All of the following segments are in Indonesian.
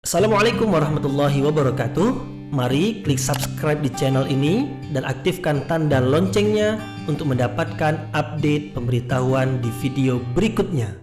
Assalamualaikum warahmatullahi wabarakatuh. Mari klik subscribe di channel ini dan aktifkan tanda loncengnya untuk mendapatkan update pemberitahuan di video berikutnya.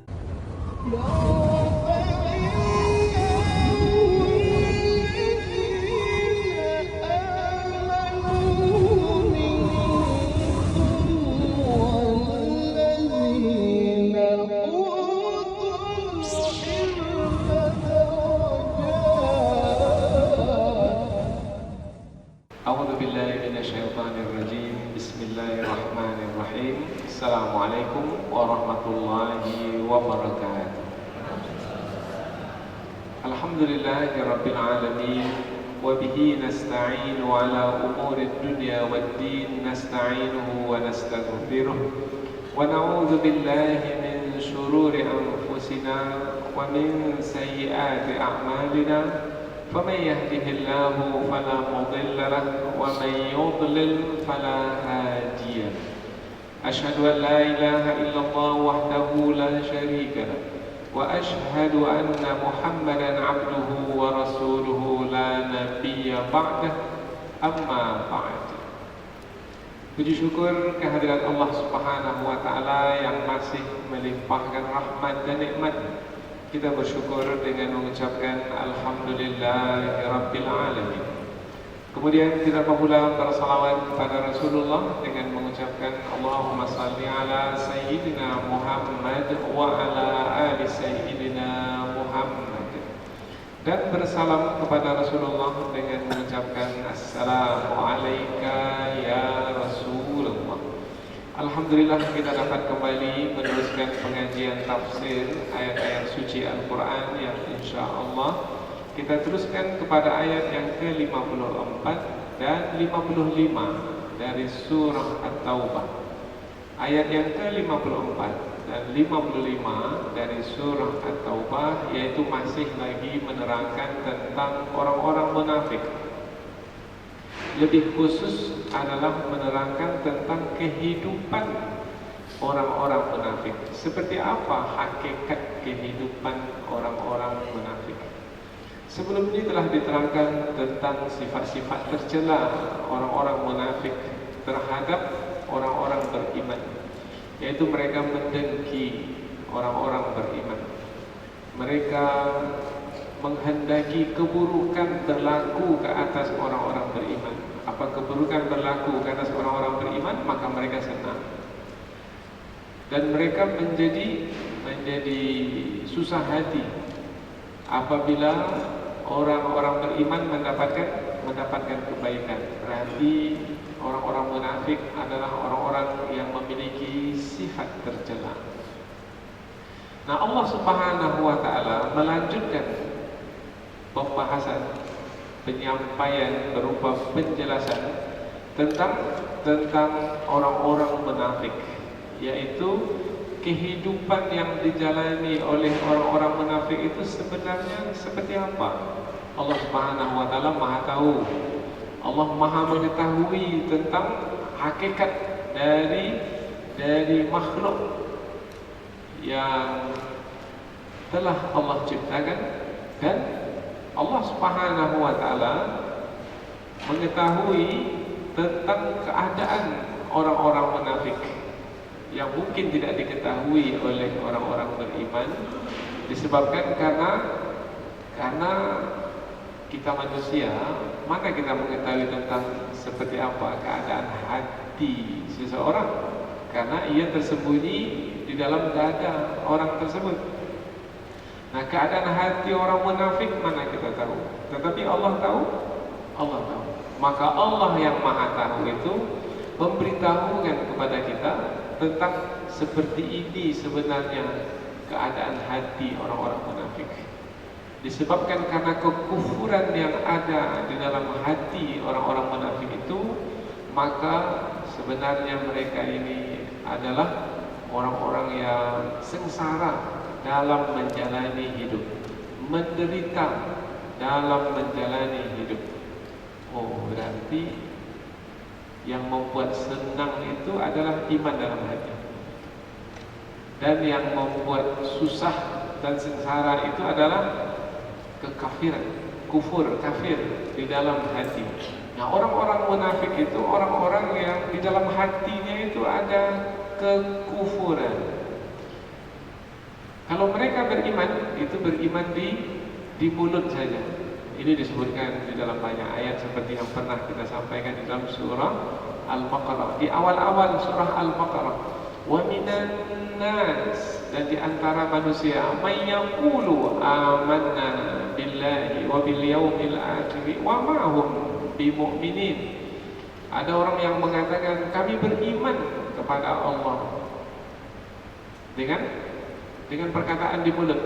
Bismillahirrahmanirrahim. Assalamualaikum warahmatullahi wabarakatuh. Alhamdulillahirabbil alamin wa bihi nasta'inu ala umurid dunya waddin nasta'inuhu wa nastaghfiruh wa na'udzu billahi min shururi anfusina wa min sayyiati a'malina. فمن يهده الله فلا مضل له ومن يضلل فلا هادي له أشهد أن لا إله إلا الله وحده لا شريك له وأشهد أن محمدا عبده ورسوله لا نبي بعده أما بعد. Puji syukur kehadirat Allah Subhanahu wa taala yang masih melimpahkan rahmat dan nikmat. Kita bersyukur dengan mengucapkan Alhamdulillahirabbil alamin. Kemudian kita pula bersalawat kepada Rasulullah dengan mengucapkan Allahumma salli ala Sayyidina Muhammad wa ala ali Sayyidina Muhammad, dan bersalam kepada Rasulullah dengan mengucapkan Assalamu alayka ya Rasulullah. Alhamdulillah kita dapat kembali meneruskan pengajian tafsir ayat-ayat suci Al-Quran yang insyaAllah kita teruskan kepada ayat yang ke-54 dan 55 dari surah At-Taubah. Ayat yang ke-54 dan 55 dari surah At-Taubah yaitu masih lagi menerangkan tentang orang-orang munafik. Lebih khusus adalah menerangkan tentang kehidupan orang-orang munafik. Seperti apa hakikat kehidupan orang-orang munafik. Sebelum ini telah diterangkan tentang sifat-sifat tercela orang-orang munafik terhadap orang-orang beriman, yaitu mereka mendengki orang-orang beriman. Mereka menghendaki keburukan berlaku ke atas orang-orang beriman. Apa keburukan berlaku ke atas orang-orang beriman, maka mereka senang. Dan mereka menjadi susah hati apabila orang-orang beriman mendapatkan kebaikan. Berarti orang-orang munafik adalah orang-orang yang memiliki sifat tercela. Nah, Allah Subhanahu wa taala melanjutkan pembahasan, penyampaian berupa penjelasan tentang orang-orang munafik, yaitu kehidupan yang dijalani oleh orang-orang munafik itu sebenarnya seperti apa. Allah Subhanahu wa taala Maha tahu. Allah Maha mengetahui tentang hakikat dari makhluk yang telah Allah ciptakan, dan Allah Subhanahu wa taala mengetahui tentang keadaan orang-orang munafik yang mungkin tidak diketahui oleh orang-orang beriman, disebabkan karena kita manusia, mana kita mengetahui tentang seperti apa keadaan hati seseorang, karena ia tersembunyi di dalam dada orang tersebut. Nah, keadaan hati orang munafik mana kita tahu, tetapi Allah tahu. Allah tahu. Maka Allah yang Maha tahu itu memberitahukan kepada kita tentang seperti ini sebenarnya keadaan hati orang-orang munafik. Disebabkan karena kekufuran yang ada di dalam hati orang-orang munafik itu, maka sebenarnya mereka ini adalah orang-orang yang sengsara dalam menjalani hidup, menderita dalam menjalani hidup. Oh, berarti yang membuat senang itu adalah iman dalam hati, dan yang membuat susah dan sengsara itu adalah kekafiran, kafir di dalam hati. Nah, orang-orang munafik itu orang-orang yang di dalam hatinya itu ada kekufuran. Kalau mereka beriman, itu beriman di mulut saja. Ini disebutkan di dalam banyak ayat seperti yang pernah kita sampaikan di dalam surah Al-Baqarah. Di awal-awal surah Al-Baqarah, wa minan nas, dan di antara manusia, may yaqulu amanna billahi wa bil yaumil akhir wa ma hum bimu'minin. Ada orang yang mengatakan kami beriman kepada Allah dengan perkataan di mulut.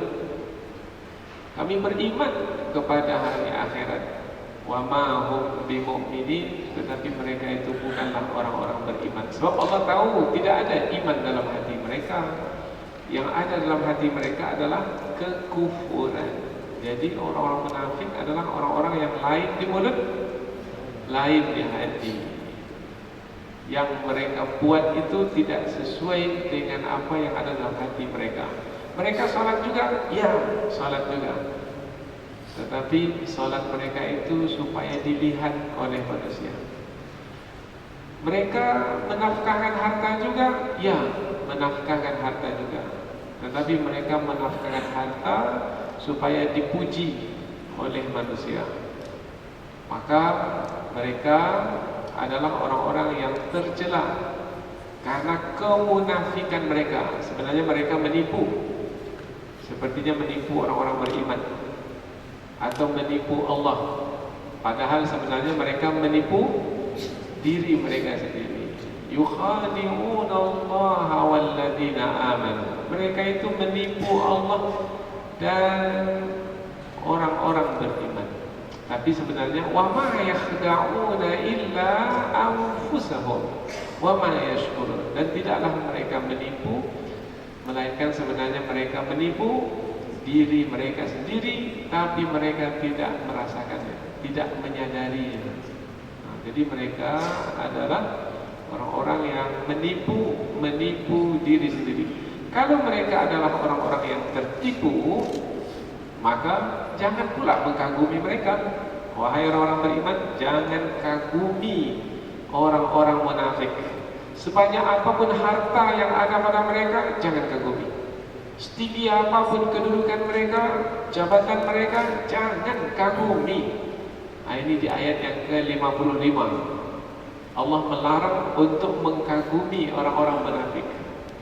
Kami beriman kepada hari akhirat. Wa ma hum bimu'minin, tetapi mereka itu bukanlah orang-orang beriman. Sebab Allah tahu tidak ada iman dalam hati mereka. Yang ada dalam hati mereka adalah kekufuran. Jadi orang-orang munafik adalah orang-orang yang lain di mulut, lain di hati. Yang mereka buat itu tidak sesuai dengan apa yang ada dalam hati mereka. Mereka salat juga, ya salat juga, tetapi salat mereka itu supaya dilihat oleh manusia. Mereka menafkahkan harta juga, ya menafkahkan harta juga, tetapi mereka menafkahkan harta supaya dipuji oleh manusia. Maka mereka adalah orang-orang yang tercela karena kemunafikan mereka. Sebenarnya mereka menipu, sepertinya menipu orang-orang beriman atau menipu Allah, padahal sebenarnya mereka menipu diri mereka sendiri. Yukhadi'una Allah walladzina amanu. Mereka itu menipu Allah dan orang-orang beriman. Tapi sebenarnya wa ma yakhda'una illa anfusahum wa ma yashkurun. Dan tidaklah mereka menipu, melainkan sebenarnya mereka menipu diri mereka sendiri, tapi mereka tidak merasakannya, tidak menyadarinya. Nah, jadi mereka adalah orang-orang yang menipu diri sendiri. Kalau mereka adalah orang-orang yang tertipu, maka jangan pula mengkagumi mereka. Wahai orang-orang beriman, jangan kagumi orang-orang munafik. Sebanyak apapun harta yang ada pada mereka, jangan kagumi. Setinggi apapun kedudukan mereka, jabatan mereka, jangan kagumi. Nah, ini di ayat yang ke-55. Allah melarang untuk mengkagumi orang-orang munafik.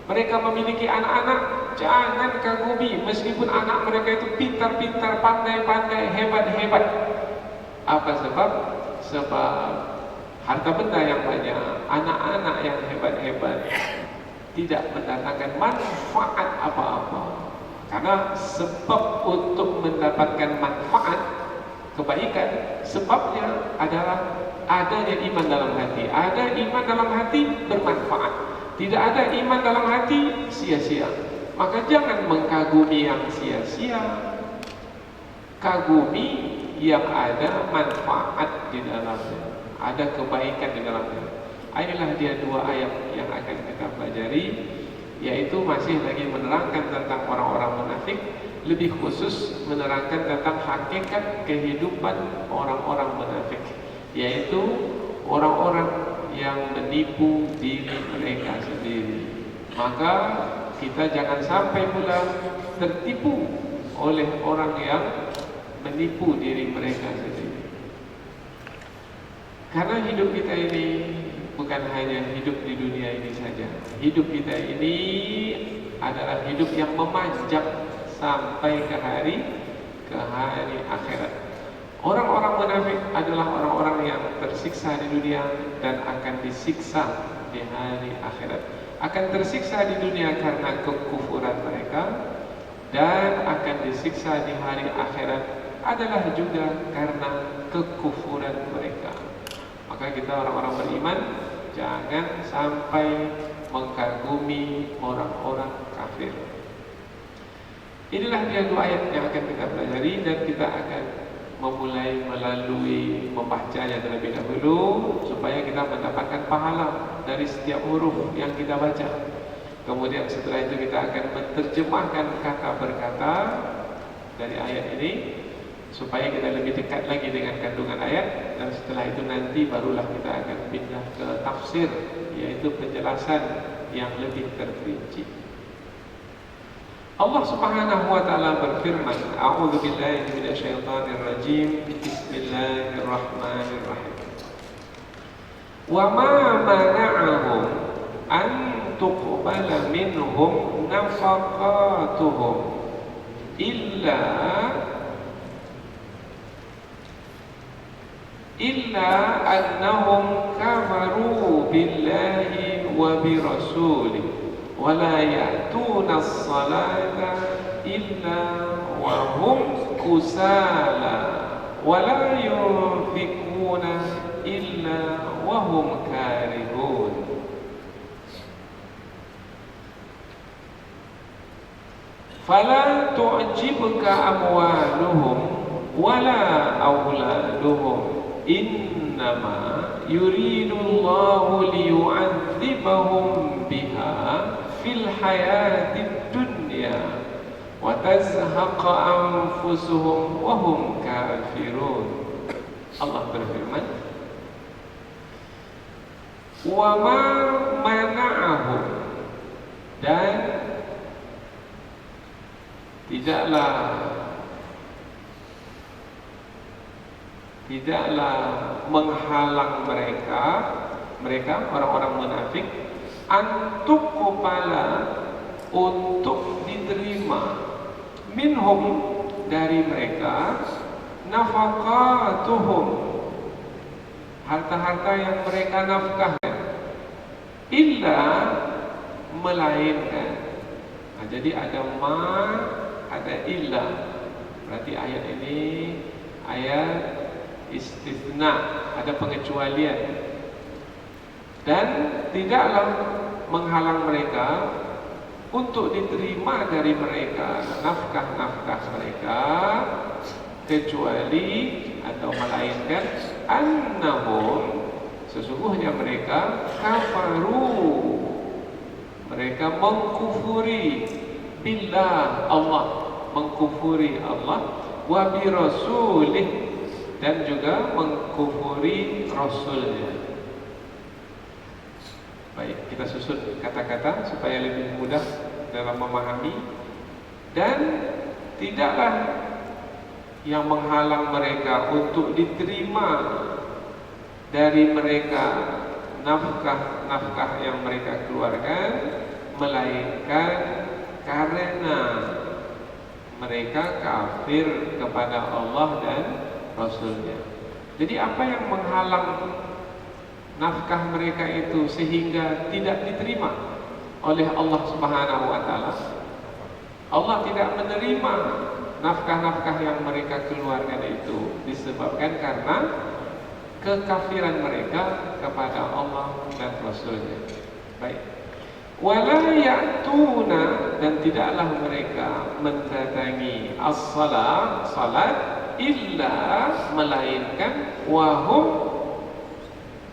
Mereka memiliki anak-anak, jangan kagumi meskipun anak mereka itu pintar-pintar, pandai-pandai, hebat-hebat. Apa sebab? Sebab harta benda yang banyak, anak-anak yang hebat-hebat tidak mendatangkan manfaat apa-apa. Karena sebab untuk mendapatkan manfaat kebaikan, sebabnya adalah adanya iman dalam hati. Ada iman dalam hati bermanfaat. Tidak ada iman dalam hati sia-sia. Maka jangan mengkagumi yang sia-sia. Kagumi yang ada manfaat di dalamnya, ada kebaikan di dalamnya. Inilah dia dua ayat yang akan kita pelajari, yaitu masih lagi menerangkan tentang orang-orang munafik, lebih khusus menerangkan tentang hakikat kehidupan orang-orang munafik, yaitu orang-orang yang menipu diri mereka sendiri. Maka kita jangan sampai pula tertipu oleh orang yang menipu diri mereka sendiri. Karena hidup kita ini bukan hanya hidup di dunia ini saja. Hidup kita ini adalah hidup yang memanjang sampai ke hari akhirat. Orang-orang munafik adalah orang-orang yang tersiksa di dunia dan akan disiksa di hari akhirat. Akan tersiksa di dunia karena kekufuran mereka, dan akan disiksa di hari akhirat adalah juga karena kekufuran mereka. Maka kita orang-orang beriman jangan sampai mengkagumi orang-orang kafir. Inilah dia dua ayat yang akan kita pelajari, dan kita akan memulai melalui membacanya terlebih dahulu supaya kita mendapatkan pahala dari setiap huruf yang kita baca. Kemudian setelah itu kita akan menerjemahkan kata per kata dari ayat ini, supaya kita lebih dekat lagi dengan kandungan ayat, dan setelah itu nanti barulah kita akan pindah ke tafsir, yaitu penjelasan yang lebih terperinci. Allah Subhanahu wa taala berfirman, A'udzu billahi minasyaitonir rajim. Bismillahirrahmanirrahim. Wa ma mana'ahum an tuqbala minhum nafaqatuhum illa annahum kafaru billahi wa bi rasulihi wa la ya'tuna as-salata illa wa hum kusala wa la yunfikuna illa wa hum karihun. Fala tu'jibka amwaluhum wala auladuhum innama yuridullahu liyu'adzibahum biha fil hayatid dunya wa tazhaqa anfusuhum wa hum kafirun. Allah berfirman, wa ma mana'ahum, dan tidaklah menghalang mereka orang-orang munafik antuk kepala untuk diterima minhum dari mereka nafaqatuhum, harta-harta yang mereka nafkahkan, illa, melainkan. Nah, jadi ada ma, ada illa. Berarti ayat ini ayat istisna, ada pengecualian. Dan tidaklah menghalang mereka untuk diterima dari mereka nafkah-nafkah mereka, kecuali atau melainkan annahum, sesungguhnya mereka kafaru, mereka mengkufuri billah, Allah, mengkufuri Allah, wa bi rasulih, dan juga mengkufuri rasulnya. Baik, kita susun kata-kata supaya lebih mudah dalam memahami. Dan tidaklah yang menghalang mereka untuk diterima dari mereka nafkah-nafkah yang mereka keluarkan, melainkan karena mereka kafir kepada Allah dan Rasulnya. Jadi apa yang menghalang nafkah mereka itu sehingga tidak diterima oleh Allah Subhanahu wa taala? Allah tidak menerima nafkah-nafkah yang mereka keluarkan itu disebabkan karena kekafiran mereka kepada Allah dan Rasulnya. Baik. Wala ya'tuna, dan tidaklah mereka mendatangi as-salat, salat, illa, melainkan wahum,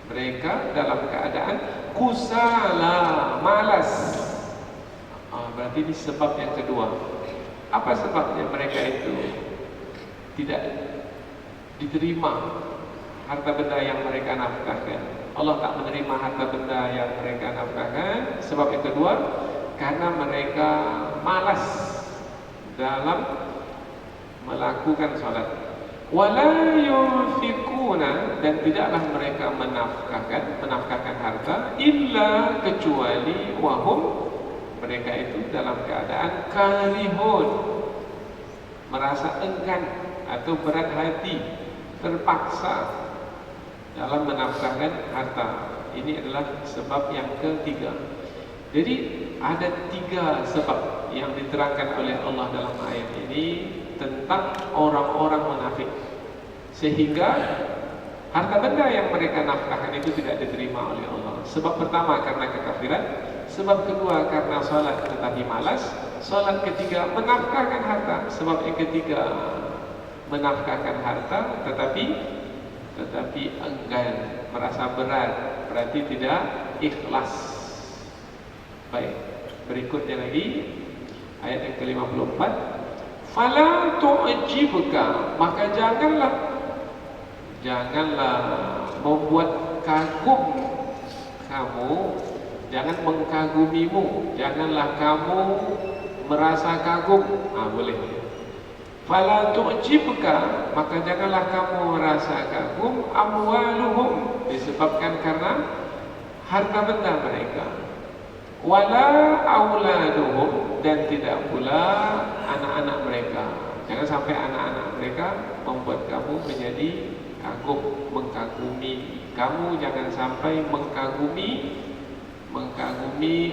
mereka dalam keadaan kusala, malas. Berarti ini sebab yang kedua. Apa sebabnya mereka itu tidak diterima harta benda yang mereka nafkahkan? Allah tak menerima harta benda yang mereka nafkahkan. Sebab yang kedua, karena mereka malas dalam melakukan salat. Wala yunfikuna, dan tidaklah mereka menafkahkan harta, illa, kecuali wahum, mereka itu dalam keadaan karihun, merasa enggan atau berat hati, terpaksa dalam menafkahkan harta. Ini adalah sebab yang ketiga. Jadi ada 3 sebab yang diterangkan oleh Allah dalam ayat ini tentang orang-orang munafik, sehingga harta benda yang mereka nafkahkan itu tidak diterima oleh Allah. Sebab pertama karena kekafiran, sebab kedua karena salat tetapi malas, salat ketiga menafkahkan harta, sebab yang ketiga menafkahkan harta tetapi enggan, merasa berat, berarti tidak ikhlas. Baik, berikutnya lagi ayat yang ke-54. Fala tu'jibka, maka janganlah membuat kagum kamu, jangan mengkagumimu, janganlah kamu merasa kagum. Boleh. Fala tu'jibka, maka janganlah kamu merasa kagum amwaluhum, disebabkan karena harta benda mereka, wala auladuhum, dan tidak pula anak-anak mereka. Jangan sampai anak-anak mereka membuat kamu menjadi kagum, mengkagumi. Kamu jangan sampai mengkagumi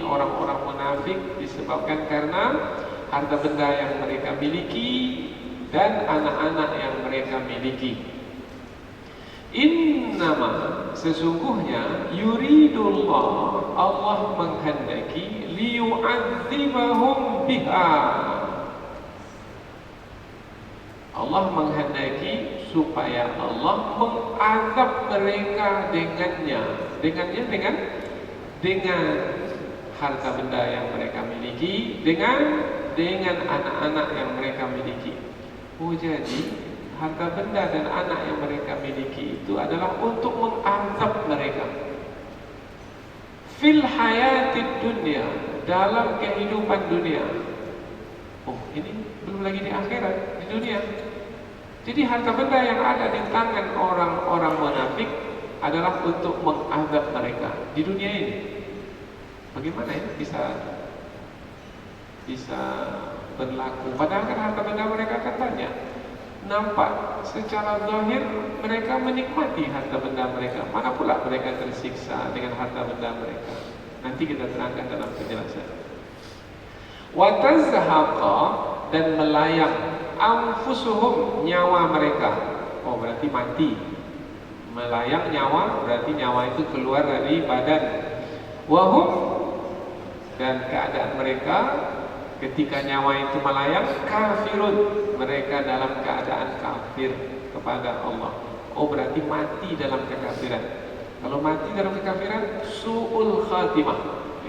orang-orang munafik disebabkan karena harta benda yang mereka miliki dan anak-anak yang mereka miliki. Innama, sesungguhnya, yuridullah, Allah menghendaki, liyu'adzibahum biha, Allah menghendaki supaya Allah mengazab mereka dengannya. Dengan harta benda yang mereka miliki, dengan anak-anak yang mereka miliki. Jadi harta benda dan anak yang mereka miliki itu adalah untuk mengazab mereka fil hayatid dunya, dalam kehidupan dunia. Ini belum lagi di akhirat, di dunia. Jadi harta benda yang ada di tangan orang-orang munafik adalah untuk mengazab mereka di dunia ini. Bagaimana ini bisa berlaku? Padahal kan harta benda mereka kan banyak. Nampak secara zahir mereka menikmati harta benda mereka. Mana pula mereka tersiksa dengan harta benda mereka? Nanti kita terangkan dalam penjelasan. Wa tazhaqa, dan melayang, anfusuhum, nyawa mereka. Berarti mati. Melayang nyawa, berarti nyawa itu keluar dari badan. Wahum, dan keadaan mereka ketika nyawa itu melayang, kafirun, mereka dalam keadaan kafir kepada Allah. Berarti mati dalam kekafiran. Kalau mati dalam kekafiran, su'ul khatimah,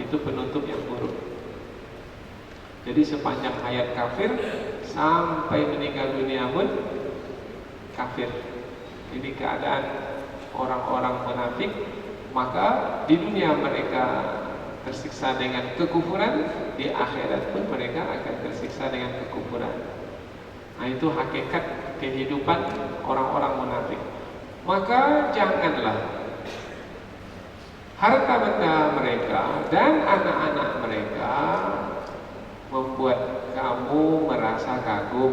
itu penutup yang buruk. Jadi sepanjang hayat kafir sampai meninggal dunia pun kafir. Ini keadaan orang-orang munafik. Maka di dunia mereka tersiksa dengan kekufuran, di akhirat pun mereka akan tersiksa dengan kekufuran. Itu hakikat kehidupan orang-orang munafik. Maka janganlah harta benda mereka dan anak-anak mereka membuat kamu merasa kagum.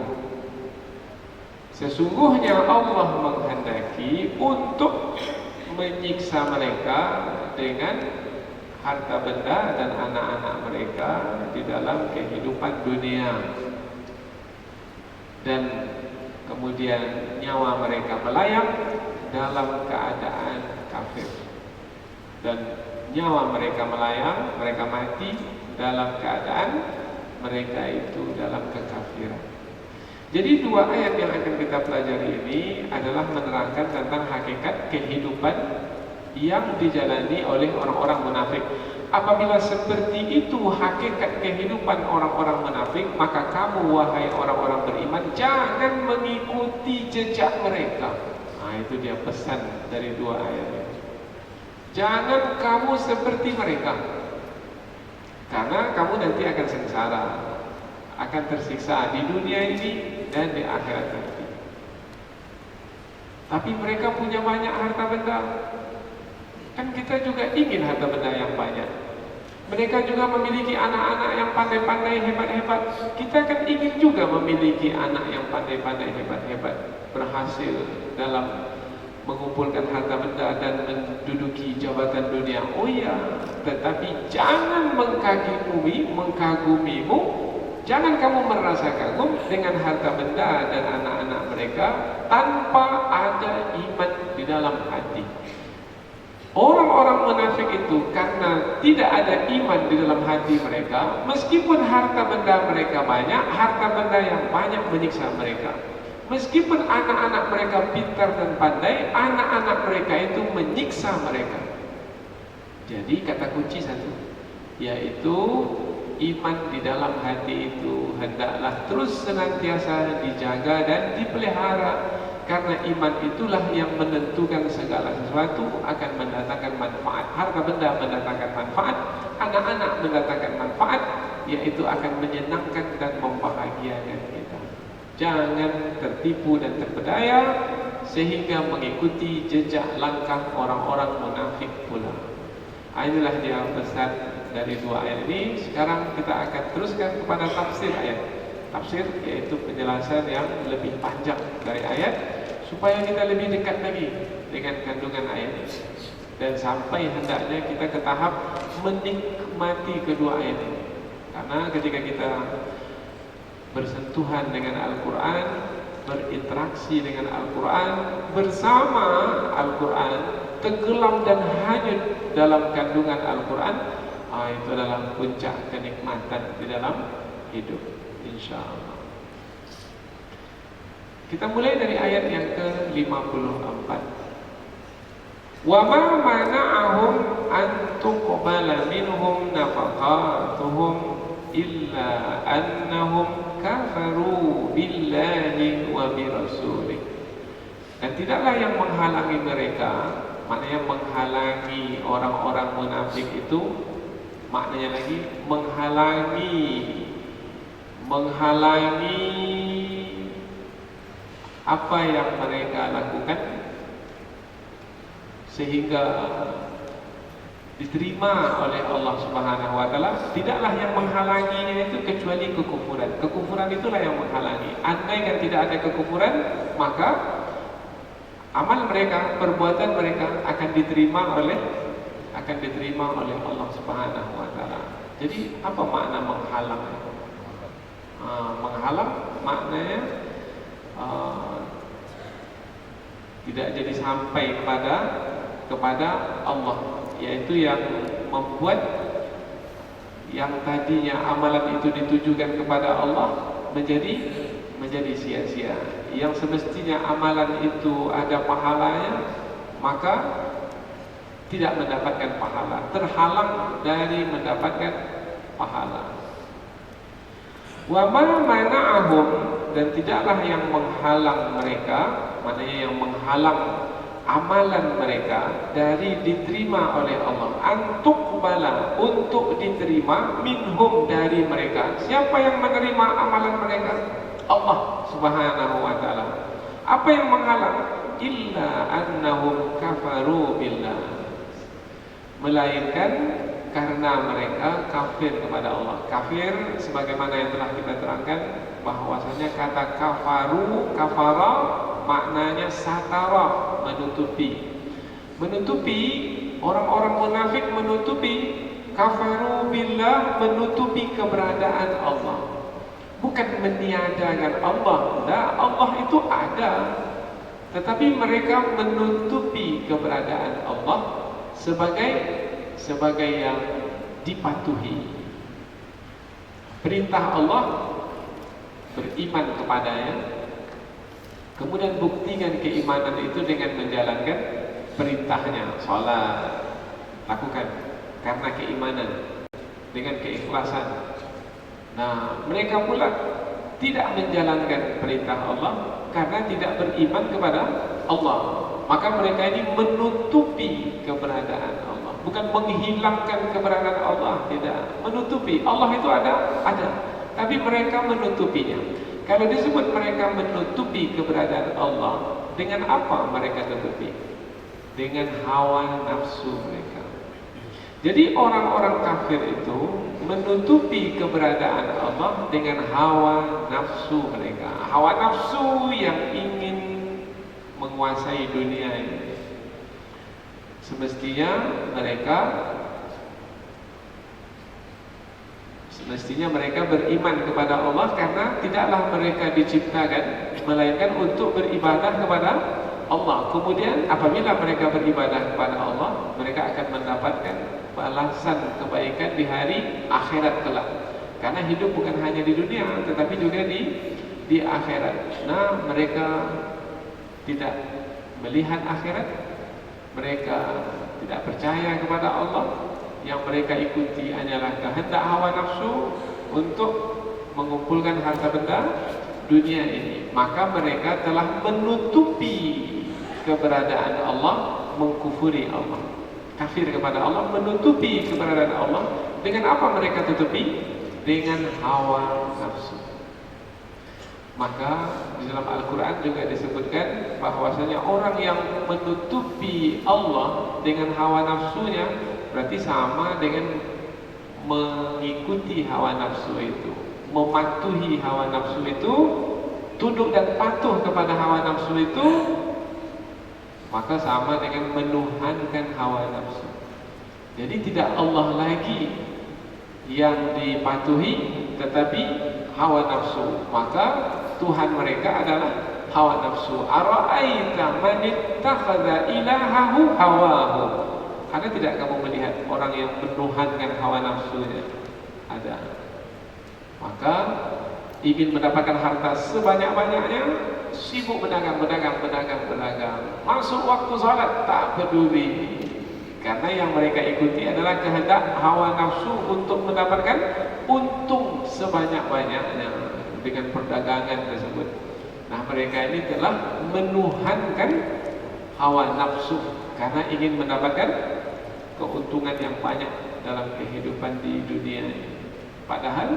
Sesungguhnya Allah menghendaki untuk menyiksa mereka dengan harta benda dan anak-anak mereka di dalam kehidupan dunia, dan kemudian nyawa mereka melayang dalam keadaan kafir, dan nyawa mereka melayang, mereka mati dalam keadaan mereka itu dalam kekafiran. Jadi dua ayat yang akan kita pelajari ini adalah menerangkan tentang hakikat kehidupan yang dijalani oleh orang-orang munafik. Apabila seperti itu hakikat kehidupan orang-orang munafik, maka kamu wahai orang-orang beriman jangan mengikuti jejak mereka. Itu dia pesan dari dua ayat ini. Jangan kamu seperti mereka, karena kamu nanti akan sengsara, akan tersiksa di dunia ini dan di akhirat nanti. Tapi mereka punya banyak harta benda. Kan kita juga ingin harta benda yang banyak. Mereka juga memiliki anak-anak yang pandai-pandai, hebat-hebat. Kita kan ingin juga memiliki anak yang pandai-pandai, hebat-hebat, berhasil dalam mengumpulkan harta benda dan menduduki jabatan dunia. Tetapi jangan mengkagumimu, jangan kamu merasa kagum dengan harta benda dan anak-anak mereka tanpa ada iman di dalam hati. Orang-orang munafik itu karena tidak ada iman di dalam hati mereka, meskipun harta benda mereka banyak, harta benda yang banyak menyiksa mereka. Meskipun anak-anak mereka pintar dan pandai, anak-anak mereka itu menyiksa mereka. Jadi kata kunci satu, yaitu iman di dalam hati itu hendaklah terus senantiasa dijaga dan dipelihara, karena iman itulah yang menentukan segala sesuatu, akan mendatangkan manfaat. Harta benda mendatangkan manfaat, anak-anak mendatangkan manfaat, yaitu akan menyenangkan dan membahagiakan kita. Jangan tertipu dan terpedaya sehingga mengikuti jejak langkah orang-orang munafik pula. Inilah dia pesan dari dua ayat ini. Sekarang kita akan teruskan kepada tafsir ayat. Tafsir yaitu penjelasan yang lebih panjang dari ayat, supaya kita lebih dekat lagi dengan kandungan ayat ini, dan sampai hendaknya kita ke tahap menikmati kedua ayat ini. Karena ketika kita bersentuhan dengan Al-Quran, berinteraksi dengan Al-Quran, bersama Al-Quran, tenggelam dan hanyut dalam kandungan Al-Quran, itu adalah puncak kenikmatan di dalam hidup, insyaAllah. Kita mulai dari ayat yang ke-54. Wa ma mana'ahum an tuqbala minhum nafaqatuhum illa annahum kafaru billahi wa birasulih. Dan tidaklah yang menghalangi mereka, maknanya menghalangi orang-orang munafik itu, maknanya lagi menghalangi apa yang mereka lakukan sehingga diterima oleh Allah Subhanahu wa taala. Tidaklah yang menghalanginya itu kecuali kekufuran. Kekufuran itulah yang menghalangi. Andaikan tidak ada kekufuran, maka amal mereka, perbuatan mereka akan diterima oleh Allah Subhanahu wa taala. Jadi apa makna menghalang? Menghalang maknanya tidak jadi sampai kepada Allah, yaitu yang membuat yang tadinya amalan itu ditujukan kepada Allah menjadi sia-sia. Yang semestinya amalan itu ada pahalanya, maka tidak mendapatkan pahala, terhalang dari mendapatkan pahala. Wa ma mana'ahum, dan tidaklah yang menghalang mereka, maknanya yang menghalang amalan mereka dari diterima oleh Allah, antuqbala, untuk diterima, minhum, dari mereka. Siapa yang menerima amalan mereka? Allah Subhanahu wa taala. Apa yang menghalang? Illa annahum kafaru billah, melainkan karena mereka kafir kepada Allah. Kafir sebagaimana yang telah kita terangkan, bahwasanya kata kafaru, kafara maknanya satara, menutupi. Menutupi, orang-orang munafik menutupi, kafaru billah, menutupi keberadaan Allah. Bukan meniadakan Allah, nah, Allah itu ada, tetapi mereka menutupi keberadaan Allah sebagai yang dipatuhi. Perintah Allah, beriman kepadanya, kemudian buktikan keimanan itu dengan menjalankan perintahnya. Salat, lakukan karena keimanan, dengan keikhlasan. Nah, mereka pula tidak menjalankan perintah Allah karena tidak beriman kepada Allah. Maka mereka ini menutupi keberadaan Allah, bukan menghilangkan keberadaan Allah, tidak. Menutupi, Allah itu ada, tapi mereka menutupinya. Kalau disebut mereka menutupi keberadaan Allah, dengan apa mereka tutupi? Dengan hawa nafsu mereka. Jadi orang-orang kafir itu menutupi keberadaan Allah dengan hawa nafsu mereka. Hawa nafsu yang ingin menguasai dunia ini. Semestinya mereka beriman kepada Allah, karena tidaklah mereka diciptakan melainkan untuk beribadah kepada Allah. Kemudian apabila mereka beribadah kepada Allah, mereka akan mendapatkan balasan kebaikan di hari akhirat kelak. Karena hidup bukan hanya di dunia, tetapi juga di akhirat. Nah, mereka tidak melihat akhirat, mereka tidak percaya kepada Allah, yang mereka ikuti hanyalah kehendak hawa nafsu untuk mengumpulkan harta benda dunia ini, maka mereka telah menutupi keberadaan Allah, mengkufuri Allah, kafir kepada Allah, menutupi keberadaan Allah. Dengan apa mereka tutupi? Dengan hawa nafsu. Maka di dalam Al-Quran juga disebutkan bahwasanya orang yang menutupi Allah dengan hawa nafsunya berarti sama dengan mengikuti hawa nafsu itu, mematuhi hawa nafsu itu, tunduk dan patuh kepada hawa nafsu itu, maka sama dengan menuhankan hawa nafsu. Jadi tidak Allah lagi yang dipatuhi, tetapi hawa nafsu. Maka Tuhan mereka adalah hawa nafsu. Ara'aita man ittakhadha ilahahu hawahu. Ada tidak kamu melihat orang yang menuhankan hawa nafsunya? Ada. Maka ingin mendapatkan harta sebanyak-banyaknya, sibuk berdagang. Masuk waktu salat tak peduli. Karena yang mereka ikuti adalah kehendak hawa nafsu untuk mendapatkan untung sebanyak-banyaknya dengan perdagangan tersebut. Nah, mereka ini telah menuhankan hawa nafsu karena ingin mendapatkan keuntungan yang banyak dalam kehidupan di dunia ini. Padahal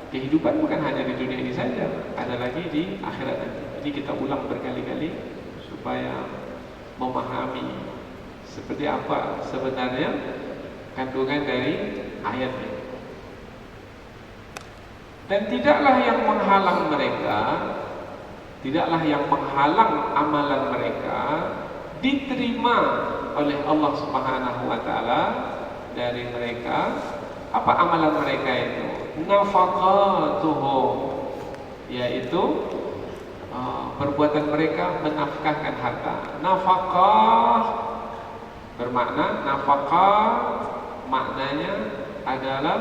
kehidupan bukan hanya di dunia ini saja, ada lagi di akhirat nanti. Ini kita ulang berkali-kali supaya memahami seperti apa sebenarnya kandungan dari ayat ini. Dan tidaklah yang menghalang amalan mereka diterima oleh Allah Subhanahu wa taala dari mereka. Apa amalan mereka itu? Nafaqatuhum, yaitu perbuatan mereka menafkahkan harta. Nafkah bermakna nafkah, maknanya adalah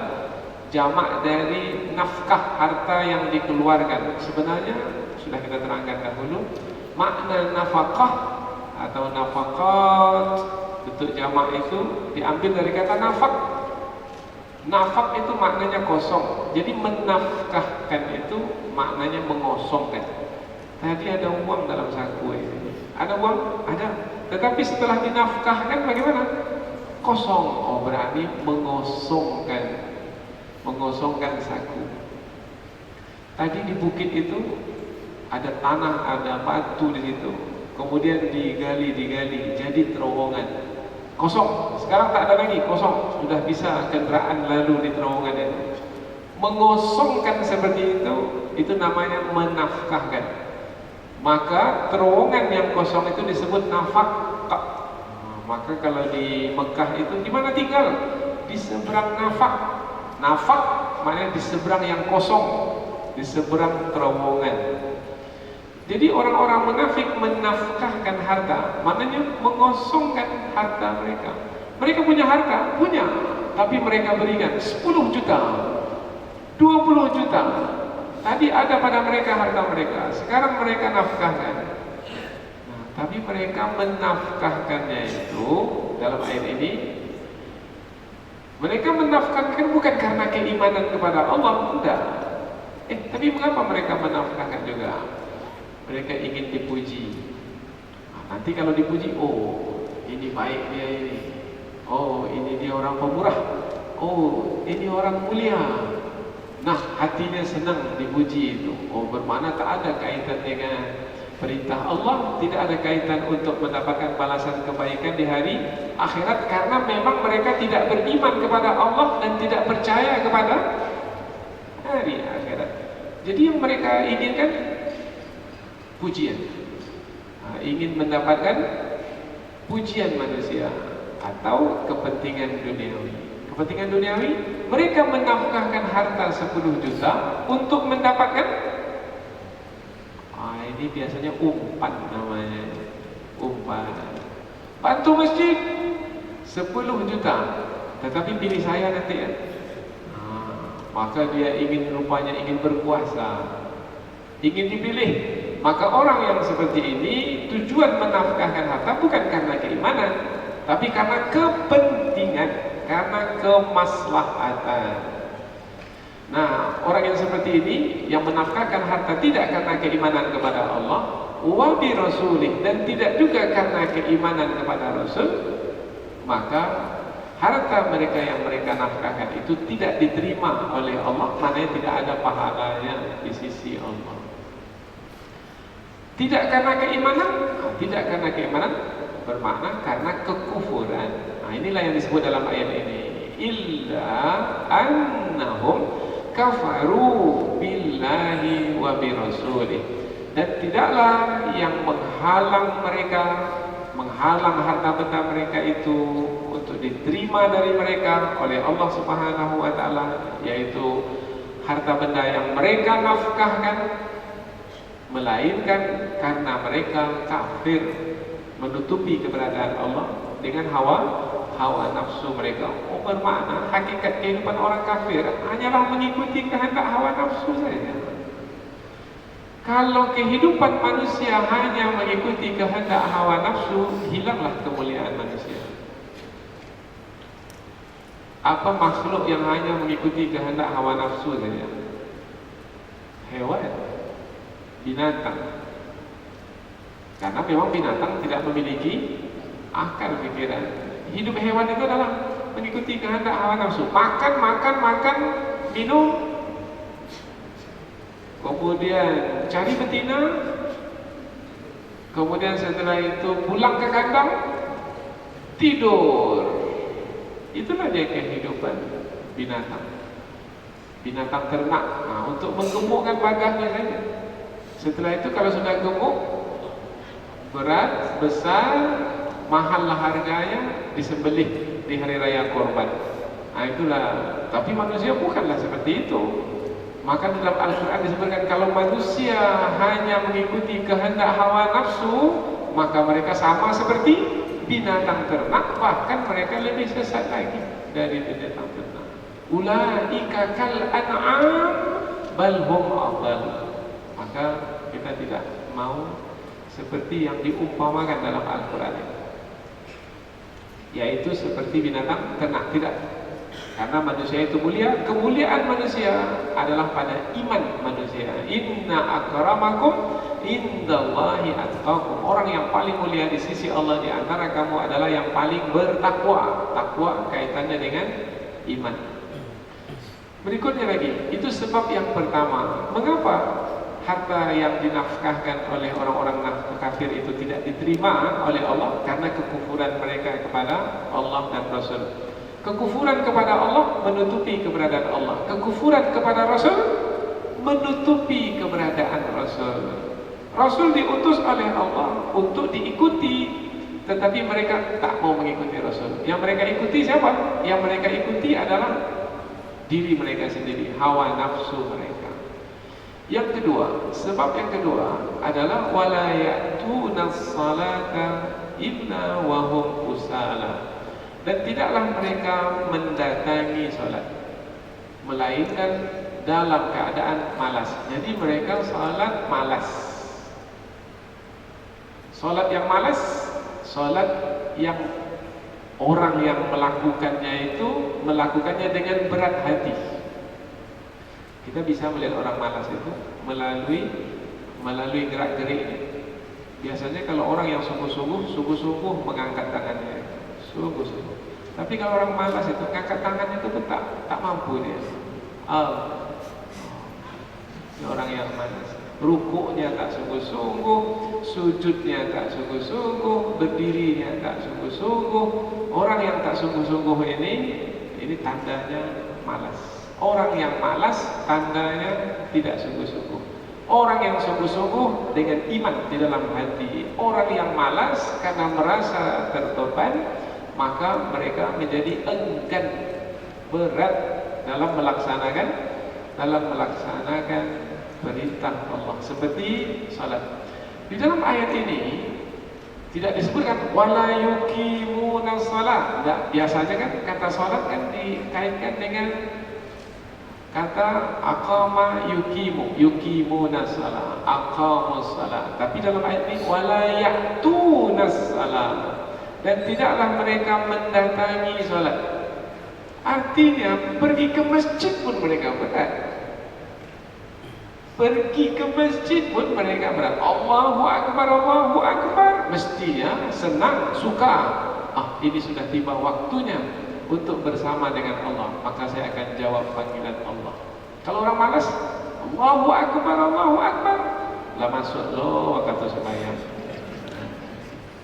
jamak dari nafkah, harta yang dikeluarkan. Sebenarnya sudah kita terangkan dahulu, makna nafkah atau nafakat, bentuk jamak itu diambil dari kata nafak. Nafak itu maknanya kosong. Jadi menafkahkan itu maknanya mengosongkan. Tadi ada uang dalam saku ini. Ada uang? Ada. Tetapi setelah dinafkahkan bagaimana? Kosong. Oh, berarti mengosongkan saku. Tadi di bukit itu ada tanah, ada batu di situ. Kemudian digali, jadi terowongan. Kosong. Sekarang tak ada lagi, kosong. Sudah bisa kendaraan lalu di terowongan itu. Mengosongkan seperti itu namanya menafkahkan. Maka terowongan yang kosong itu disebut nafak. Maka kalau di Mekah itu di mana tinggal? Di seberang nafak. Nafak maknanya di seberang yang kosong, di seberang terowongan. Jadi orang-orang munafik menafkahkan harta, maknanya mengosongkan harta mereka. Mereka punya harta, punya, tapi mereka berikan 10 juta, 20 juta. Tadi ada pada mereka harta mereka, sekarang mereka nafkahkan. Nah, tapi mereka menafkahkannya itu dalam ayat ini, mereka menafkahkan bukan karena keimanan kepada Allah, tidak. Tapi mengapa mereka menafkahkan juga? Mereka ingin dipuji. Nah, nanti kalau dipuji, oh ini baik dia ini. Oh ini dia orang pemurah. Oh ini orang mulia. Nah hatinya senang dipuji itu. Oh bermakna tak ada kaitan dengan perintah Allah, tidak ada kaitan untuk mendapatkan balasan kebaikan di hari akhirat, karena memang mereka tidak beriman kepada Allah dan tidak percaya kepada hari akhirat. Jadi yang mereka inginkan pujian, ingin mendapatkan pujian manusia atau kepentingan duniawi. Kepentingan duniawi, mereka menafkahkan harta 10 juta untuk mendapatkan, ini biasanya umpan namanya, umpan. Bantu masjid 10 juta, tetapi pilih saya nanti ya. Maka dia rupanya ingin berkuasa, ingin dipilih. Maka orang yang seperti ini tujuan menafkahkan harta bukan karena keimanan, tapi karena kepentingan. karena kemaslahatan. Nah, orang yang seperti ini yang menafkahkan harta tidak karena keimanan kepada Allah wa bi rasulih, dan tidak juga karena keimanan kepada Rasul, maka harta mereka yang mereka nafkahkan itu tidak diterima oleh Allah, maknanya tidak ada pahalanya di sisi Allah. Tidak karena keimanan, bermakna karena kekufuran. Nah, inilah yang disebut dalam ayat ini. Illa annahum kafaru billahi wa bi rasulih. Dan tidaklah yang menghalang harta benda mereka itu untuk diterima dari mereka oleh Allah Subhanahu wa taala, yaitu harta benda yang mereka nafkahkan, melainkan karena mereka kafir, menutupi keberadaan Allah dengan hawa nafsu mereka. Bermakna hakikat kehidupan orang kafir hanyalah mengikuti kehendak hawa nafsu saja. Kalau kehidupan manusia hanya mengikuti kehendak hawa nafsu, hilanglah kemuliaan manusia. Apa makhluk yang hanya mengikuti kehendak hawa nafsu saja? Hewan, binatang. Karena memang binatang tidak memiliki akal pikiran. Hidup hewan itu adalah mengikuti kehendak hawa nafsu. Makan, minum, kemudian cari betina, kemudian setelah itu pulang ke kandang, tidur. Itulah dia kehidupan binatang ternak. Nah, untuk menggemukkan badannya saja. Setelah itu kalau sudah gemuk, berat, besar, mahallah harganya, disembelih di hari raya korban. Nah, itulah. Tapi manusia bukanlah seperti itu. Maka dalam Al-Quran disebutkan kalau manusia hanya mengikuti kehendak hawa nafsu, maka mereka sama seperti binatang ternak, bahkan mereka lebih sesat lagi dari binatang ternak. Ulaika kal an'am bal hum adall. Maka kita tidak mau seperti yang diumpamakan dalam Al-Quran ini, yaitu seperti binatang ternak. Tidak. Karena manusia itu mulia, kemuliaan manusia adalah pada iman manusia. Inna akramakum indallahi atqakum. Orang yang paling mulia di sisi Allah di antara kamu adalah yang paling bertakwa. Takwa kaitannya dengan iman. Berikutnya lagi, itu sebab yang pertama. Mengapa harta yang dinafkahkan oleh orang-orang kafir itu tidak diterima oleh Allah? Karena kekufuran mereka kepada Allah dan Rasul. Kekufuran kepada Allah menutupi keberadaan Allah. Kekufuran kepada Rasul menutupi keberadaan Rasul. Rasul diutus oleh Allah untuk diikuti, tetapi mereka tak mau mengikuti Rasul. Yang mereka ikuti siapa? Yang mereka ikuti adalah diri mereka sendiri, hawa nafsu mereka. Yang kedua, sebab yang kedua adalah wala ya'tunas salata illa wa hum kusala. Dan tidaklah mereka mendatangi salat melainkan dalam keadaan malas. Jadi mereka salat malas. Salat yang malas, salat yang orang yang melakukannya itu melakukannya dengan berat hati. Kita bisa melihat orang malas itu melalui gerak-gerik. Biasanya kalau orang yang sungguh-sungguh mengangkat tangannya, sungguh-sungguh. Tapi kalau orang malas itu ngangkat tangannya itu tak mampu dia. Orang yang malas, rukuknya tak sungguh-sungguh, sujudnya tak sungguh-sungguh, berdirinya tak sungguh-sungguh. Orang yang tak sungguh-sungguh ini tandanya malas. Orang yang malas tandanya tidak sungguh-sungguh. Orang yang sungguh-sungguh dengan iman di dalam hati. Orang yang malas karena merasa terbeban, maka mereka menjadi enggan, berat dalam melaksanakan perintah Allah seperti salat. Di dalam ayat ini tidak disebutkan wala yuqimuna shalah. Biasanya kan kata salat kan dikaitkan dengan kata aqama yuqimuna shalah, aqamus shalah. Tapi dalam ayat ini wala ya'tunas shalah. Dan tidaklah mereka mendatangi salat. Artinya pergi ke masjid pun mereka berat. Pergi ke masjid pun mereka berat. Allahu Akbar, Allahu Akbar. Mestinya senang, suka. Ini sudah tiba waktunya untuk bersama dengan Allah. Maka saya akan jawab panggilan Allah. Kalau orang malas, Allahu Akbar, Allahu Akbar, lah masuk lo kata sembahyang.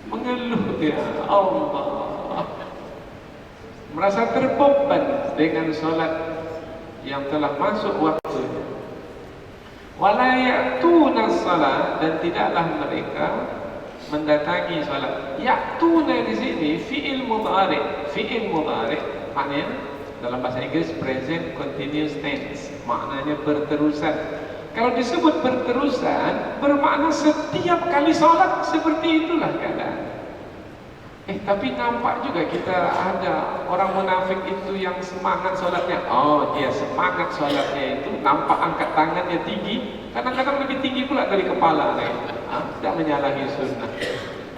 Mengeluh dia, Allah, merasa terbeban dengan solat yang telah masuk waktunya. Wala ya'tuna salat, dan tidaklah mereka mendatangi salat. Ya'tuna di sini fi'il mudhari'. Fi'il mudhari' maknanya dalam bahasa Inggris present continuous tense, maknanya berterusan. Kalau disebut berterusan, bermakna setiap kali salat seperti itulah keadaan. Tapi nampak juga kita ada orang munafik itu yang semangat solatnya. Dia semangat solatnya itu, nampak angkat tangannya tinggi, kadang-kadang lebih tinggi pula dari kepala. Tidak menyalahi sunnah.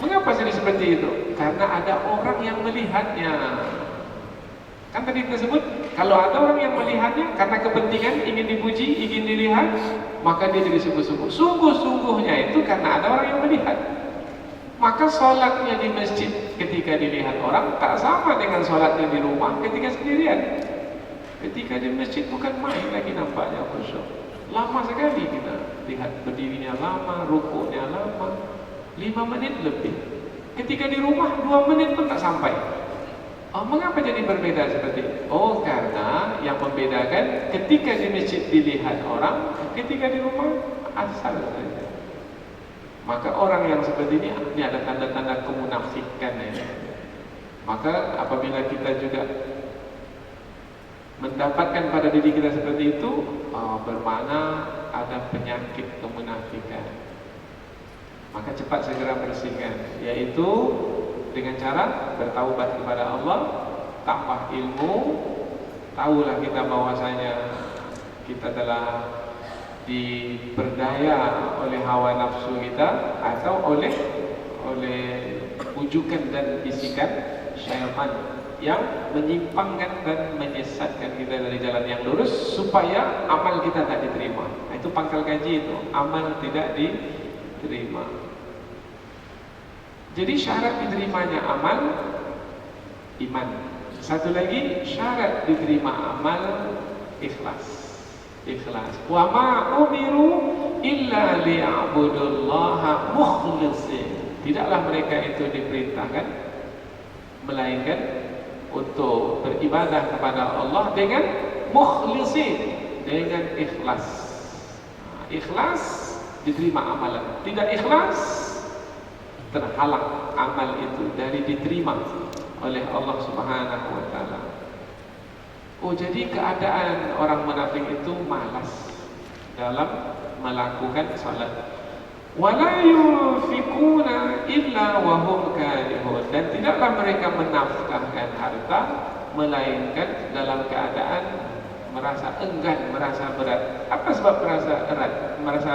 Mengapa jadi seperti itu? Karena ada orang yang melihatnya. Kan tadi kita sebut, kalau ada orang yang melihatnya karena kepentingan, ingin dipuji, ingin dilihat, maka dia jadi sungguh-sungguh. Sungguh-sungguhnya itu karena ada orang yang melihat. Maka sholatnya di masjid ketika dilihat orang tak sama dengan sholatnya di rumah ketika sendirian. Ketika di masjid bukan main lagi nampaknya khusyuk. Lama sekali kita lihat, berdirinya lama, rukuknya lama, 5 menit lebih. Ketika di rumah 2 menit pun tak sampai. Mengapa jadi berbeda seperti itu? Karena yang membedakan ketika di masjid dilihat orang, ketika di rumah asal saja. Maka orang yang seperti ini ada tanda-tanda kemunafikan ya. Maka apabila kita juga mendapatkan pada diri kita seperti itu, bermakna ada penyakit kemunafikan. Maka cepat segera bersihkan, yaitu dengan cara bertaubat kepada Allah, tambah ilmu. Tahulah kita bahwasanya kita telah diperdaya oleh hawa nafsu kita atau oleh ujukan dan bisikan syaitan yang menyimpangkan dan menyesatkan kita dari jalan yang lurus supaya amal kita tak diterima. Itu pangkal gaji itu, amal tidak diterima. Jadi syarat diterimanya amal, iman. Satu lagi syarat diterima amal, ikhlas. Ikhlas. Wa ma umiru illa liya'budullaha mukhlishin. Tidaklah mereka itu diperintahkan melainkan untuk beribadah kepada Allah dengan mukhlishin, dengan ikhlas. Ikhlas diterima amalan. Tidak ikhlas terhalang amal itu dari diterima oleh Allah Subhanahu wa taala. Jadi keadaan orang munafik itu malas dalam melakukan salat. Wala yunfikuna illa wa hum karihun, dan tidaklah mereka menafkahkan harta melainkan dalam keadaan merasa enggan, merasa berat. Apa sebab merasa erat, merasa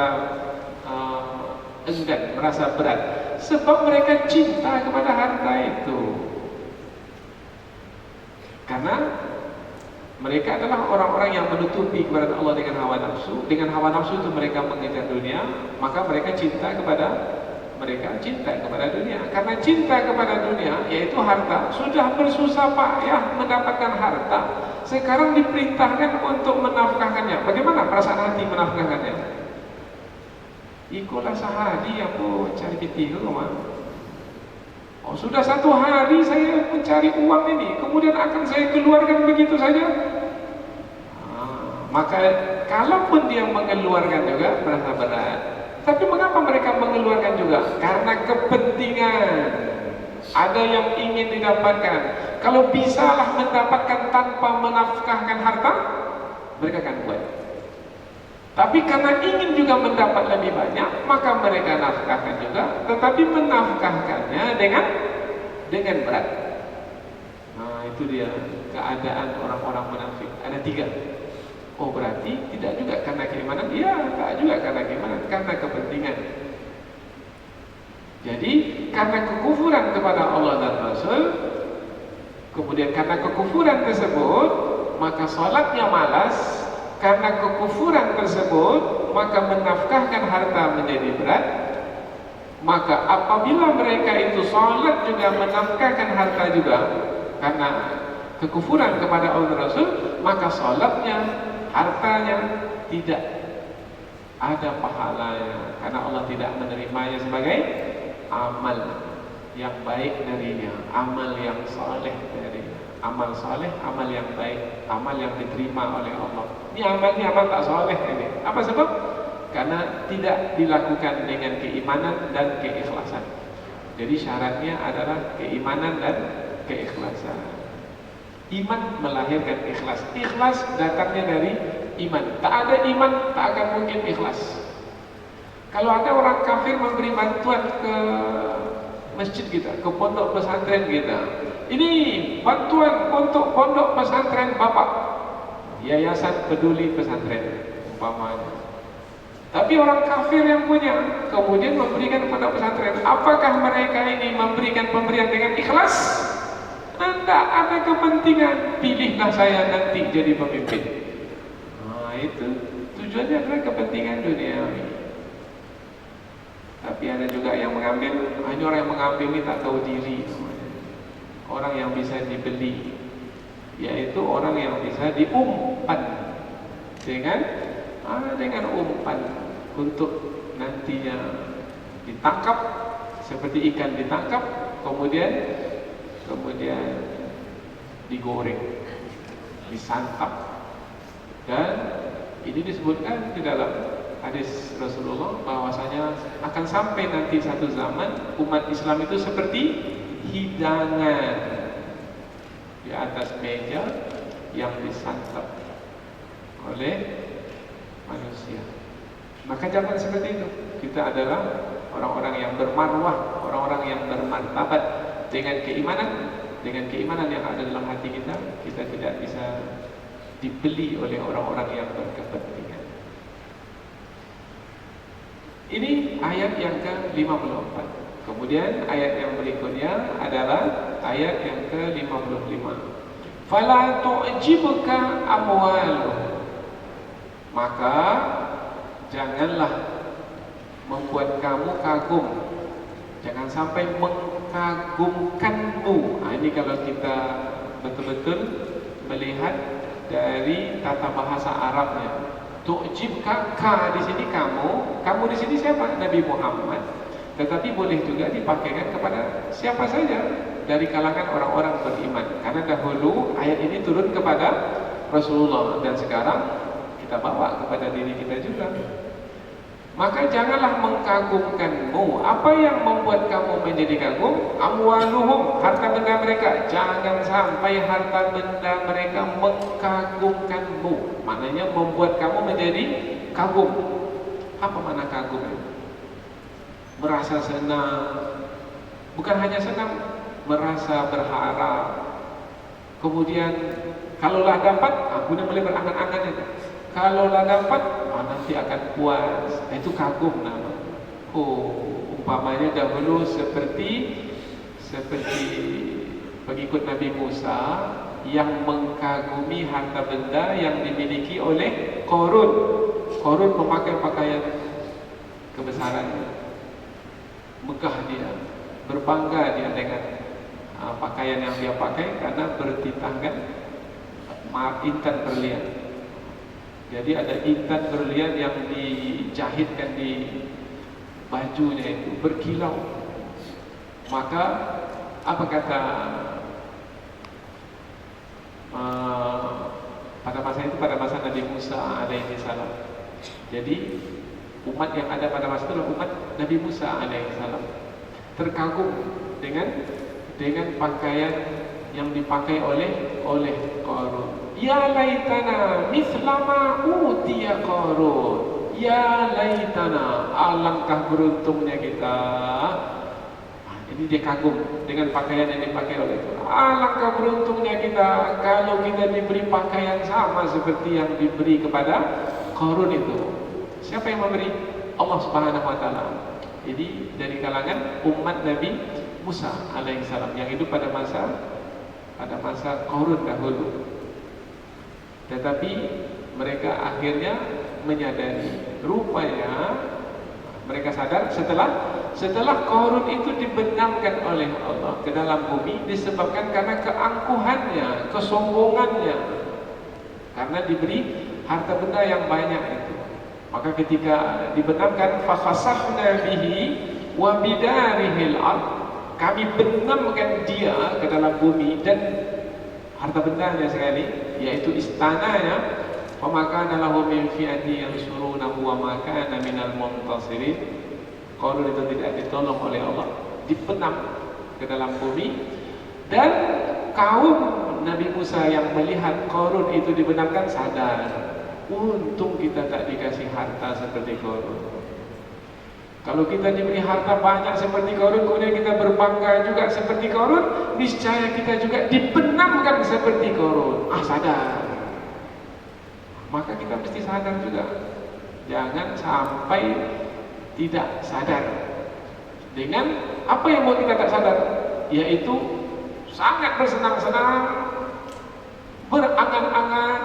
enggan, merasa berat? Sebab mereka cinta kepada harta itu. Karena mereka adalah orang-orang yang menutupi kepada Allah dengan hawa nafsu. Dengan hawa nafsu itu mereka mengejar dunia, maka mereka cinta kepada dunia. Karena cinta kepada dunia, yaitu harta, sudah bersusah payah mendapatkan harta. Sekarang diperintahkan untuk menafkahkannya. Bagaimana perasaan hati menafkahkannya? Ikulah sehari aku cari ketiga, sudah 1 hari saya mencari uang ini, kemudian akan saya keluarkan begitu saja. Maka kalaupun dia mengeluarkan juga merasa berat. Tapi mengapa mereka mengeluarkan juga? Karena kepentingan. Ada yang ingin didapatkan. Kalau bisalah mendapatkan tanpa menafkahkan harta, mereka akan buat. Tapi karena ingin juga mendapat lebih banyak, maka mereka nafkahkan juga, tetapi menafkahkannya dengan berat. Itu dia keadaan orang-orang munafik. Ada 3. Berarti tidak juga karena keimanan? Iya, tak juga karena keimanan, karena kepentingan. Jadi karena kekufuran kepada Allah dan Rasul, Kemudian karena kekufuran tersebut, maka salatnya malas. Karena kekufuran tersebut, maka menafkahkan harta menjadi berat. Maka apabila mereka itu salat juga menafkahkan harta juga, karena kekufuran kepada Allah Rasul, maka salatnya, hartanya tidak ada pahalanya, karena Allah tidak menerimanya sebagai amal yang baik darinya, amal yang saleh darinya. Amal saleh, amal yang baik, amal yang diterima oleh Allah. Ini amal tak saleh ini. Apa sebab? Karena tidak dilakukan dengan keimanan dan keikhlasan. Jadi syaratnya adalah keimanan dan keikhlasan. Iman melahirkan ikhlas. Ikhlas datangnya dari iman. Tak ada iman, tak akan mungkin ikhlas. Kalau ada orang kafir memberi bantuan ke masjid kita, ke pondok pesantren kita, ini bantuan untuk pondok pesantren Bapak, Yayasan Peduli Pesantren umpamanya. Tapi orang kafir yang punya kemudian memberikan kepada pesantren, apakah mereka ini memberikan pemberian dengan ikhlas? Tidak ada kepentingan, pilihlah saya nanti jadi pemimpin. Nah, itu tujuannya adalah kepentingan duniawi. Tapi ada juga yang mengambil, ini orang yang mengambil ini tak tahu diri. Orang yang bisa dibeli, yaitu orang yang bisa diumpan dengan umpan untuk nantinya ditangkap seperti ikan ditangkap, kemudian digoreng, disantap. Dan ini disebutkan di dalam hadis Rasulullah bahwasanya akan sampai nanti satu zaman umat Islam itu seperti hidangan di atas meja yang disantap oleh manusia. Maka jangan seperti itu. Kita adalah orang-orang yang bermarwah, orang-orang yang bermartabat. Dengan keimanan yang ada dalam hati kita, kita tidak bisa dibeli oleh orang-orang yang berkepentingan. Ini ayat yang ke-54. Kemudian ayat yang berikutnya adalah ayat yang ke-55. Fala tu'jibuka amwaluhum. Maka janganlah membuat kamu kagum. Jangan sampai mengagumkanmu. Nah, ini kalau kita betul-betul melihat dari tata bahasa Arabnya. Tu'jibka, ka di sini kamu di sini siapa? Nabi Muhammad. Tetapi boleh juga dipakaikan kepada siapa saja dari kalangan orang-orang beriman. Karena dahulu ayat ini turun kepada Rasulullah dan sekarang kita bawa kepada diri kita juga. Maka janganlah mengkagumkanmu. Apa yang membuat kamu menjadi kagum? Amwaluhum, harta benda mereka. Jangan sampai harta benda mereka mengkagumkanmu. Maknanya membuat kamu menjadi kagum. Apa makna kagum? Merasa senang. Bukan hanya senang, merasa berharap. Kemudian kalaulah dapat, aku mulai berangan-angan itu. Kalaulah dapat, nanti akan puas. Itu kagum nama. Umpamanya dahulu seperti pengikut Nabi Musa yang mengkagumi harta benda yang dimiliki oleh Qarun. Qarun memakai pakaian kebesarannya, megah dia, berbangga dia dengan pakaian yang dia pakai karena bertitahkan intan berlian. Jadi ada intan berlian yang dijahitkan di bajunya itu berkilau. Maka apa kata pada masa itu, pada masa Nabi Musa alaihi salam. Jadi umat yang ada pada masa itu adalah umat Nabi Musa alaihi salam. Terkagum dengan pakaian yang dipakai oleh Qarun. Ya laitana mislama utiya Qarun. Ya laitana, alangkah beruntungnya kita. Ini dia kagum dengan pakaian yang dipakai oleh itu. Alangkah beruntungnya kita kalau kita diberi pakaian sama seperti yang diberi kepada Qarun itu. Siapa yang memberi? Allah Subhanahu wa taala. Jadi dari kalangan umat Nabi Musa alaihissalam yang hidup pada masa pada masa Qarun dahulu. Tetapi mereka akhirnya menyadari, rupanya mereka sadar setelah Qarun itu dibenamkan oleh Allah ke dalam bumi disebabkan karena keangkuhannya, kesombongannya, karena diberi harta benda yang banyak itu. Maka ketika dibenamkan, fakhasafna bihi wa bidarihil ard, kami benamkan dia ke dalam bumi dan harta bendanya sekali, yaitu istananya. Famakana lahu min fi'ati yansurunahu wa ma kana minal muntasirin. Qarun itu tidak ditolong oleh Allah, dibenam ke dalam bumi. Dan kaum Nabi Musa yang melihat Qarun itu dibenamkan sadar, untung kita tak dikasih harta seperti Qarun. Kalau kita diberi harta banyak seperti Qarun, kemudian kita berbangga juga seperti Qarun, niscaya kita juga dibenamkan seperti Qarun. Sadar. Maka kita mesti sadar juga, jangan sampai tidak sadar. Dengan apa yang buat kita tak sadar, yaitu sangat bersenang-senang, berangan-angan,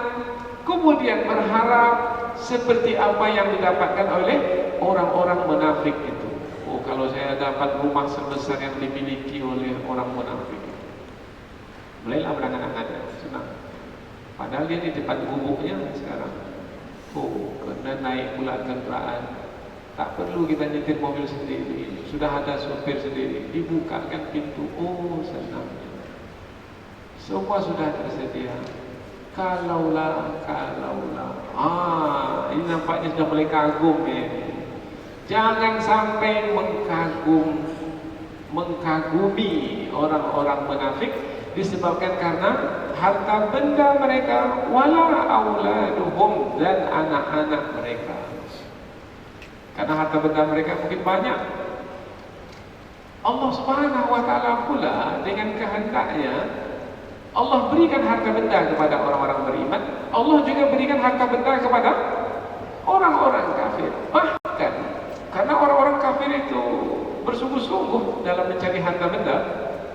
kemudian berharap seperti apa yang didapatkan oleh orang-orang munafik itu. Oh, kalau saya dapat rumah sebesar yang dimiliki oleh orang munafik, mulailah berangan-angan, senang. Padahal dia di depan gubuknya sekarang. Oh, kena naik pula kendaraan. Tak perlu kita nyetir mobil sendiri, sudah ada supir sendiri. Dibukakan pintu, oh senangnya. Semua sudah tersedia. Kalaulah. Ini nampaknya sudah mulai kagum ini. Jangan sampai mengkagumi orang-orang munafik disebabkan karena harta benda mereka, wala auladuhum, dan anak-anak mereka. Karena harta benda mereka mungkin banyak. Allah Subhanahu wa taala pula dengan kehendaknya Allah berikan harta benda kepada orang-orang beriman. Allah juga berikan harta benda kepada orang-orang kafir. Bahkan karena orang-orang kafir itu bersungguh-sungguh dalam mencari harta benda,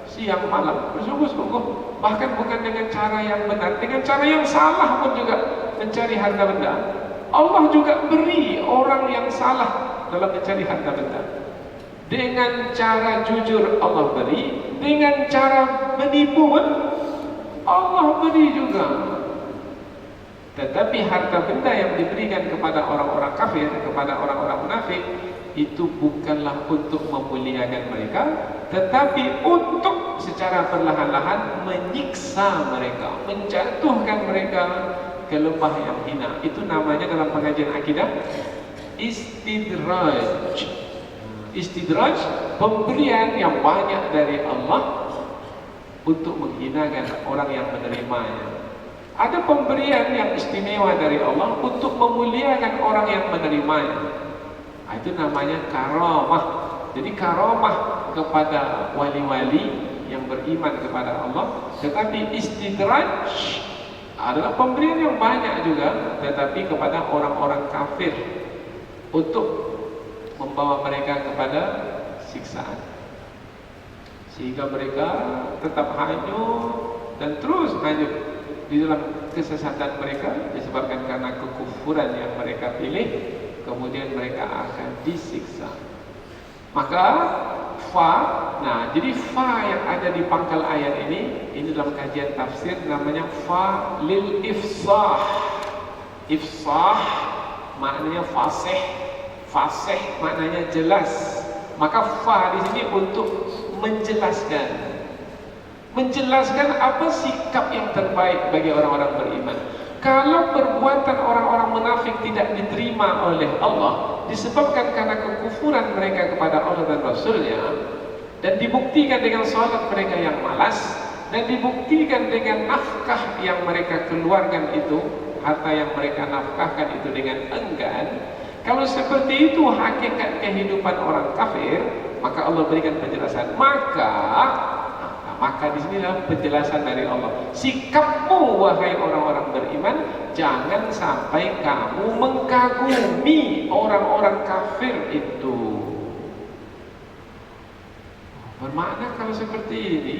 siang malam bersungguh-sungguh, bahkan bukan dengan cara yang benar, dengan cara yang salah pun juga mencari harta benda. Allah juga beri orang yang salah dalam mencari harta benda. Dengan cara jujur Allah beri, dengan cara menipu pun Allah beri juga. Tetapi harta benda yang diberikan kepada orang-orang kafir, kepada orang-orang munafik, itu bukanlah untuk memuliakan mereka, tetapi untuk secara perlahan-lahan menyiksa mereka, menjatuhkan mereka ke lembah yang hina. Itu namanya dalam pengajian akidah istidraj. Istidraj, pemberian yang banyak dari Allah untuk menghinakan orang yang menerimanya. Ada pemberian yang istimewa dari Allah untuk memuliakan orang yang menerimanya. Itu namanya karamah. Jadi karamah kepada wali-wali yang beriman kepada Allah. Tetapi istidraj adalah pemberian yang banyak juga, tetapi kepada orang-orang kafir untuk membawa mereka kepada siksaan, sehingga mereka tetap hanyut dan terus hanyut di dalam kesesatan mereka disebabkan karena kekufuran yang mereka pilih. Kemudian mereka akan disiksa. Maka jadi fa yang ada di pangkal ayat ini dalam kajian tafsir namanya fa lil ifsah. Ifsah maknanya fasih, fasih maknanya jelas. Maka fa di sini untuk menjelaskan. Menjelaskan apa sikap yang terbaik bagi orang-orang beriman. Kalau perbuatan orang-orang munafik tidak diterima oleh Allah disebabkan karena kekufuran mereka kepada Allah dan Rasulnya, dan dibuktikan dengan salat mereka yang malas, dan dibuktikan dengan nafkah yang mereka keluarkan itu, harta yang mereka nafkahkan itu dengan enggan. Kalau seperti itu hakikat kehidupan orang kafir, maka Allah berikan penjelasan. Maka di sini adalah penjelasan dari Allah. Sikapmu wahai orang-orang beriman, jangan sampai kamu mengkagumi orang-orang kafir itu. Bermakna kalau seperti ini,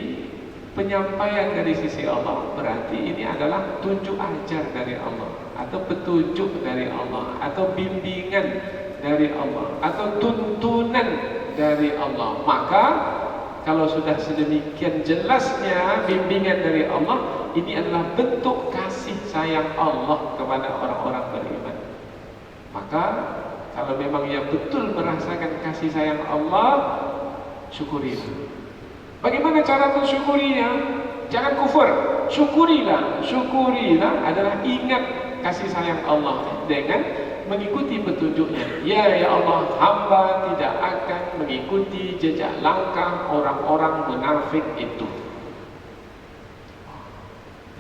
penyampaian dari sisi Allah, berarti ini adalah tunjuk ajar dari Allah, atau petunjuk dari Allah, atau bimbingan dari Allah, atau tuntunan dari Allah. Maka kalau sudah sedemikian jelasnya bimbingan dari Allah, ini adalah bentuk kasih sayang Allah kepada orang-orang beriman. Maka kalau memang ia betul merasakan kasih sayang Allah, syukurilah. Bagaimana cara mensyukurinya? Jangan kufur, syukurilah. Syukurilah adalah ingat kasih sayang Allah dengan mengikuti petunjuknya. Ya Allah, hamba tidak akan mengikuti jejak langkah orang-orang munafik itu.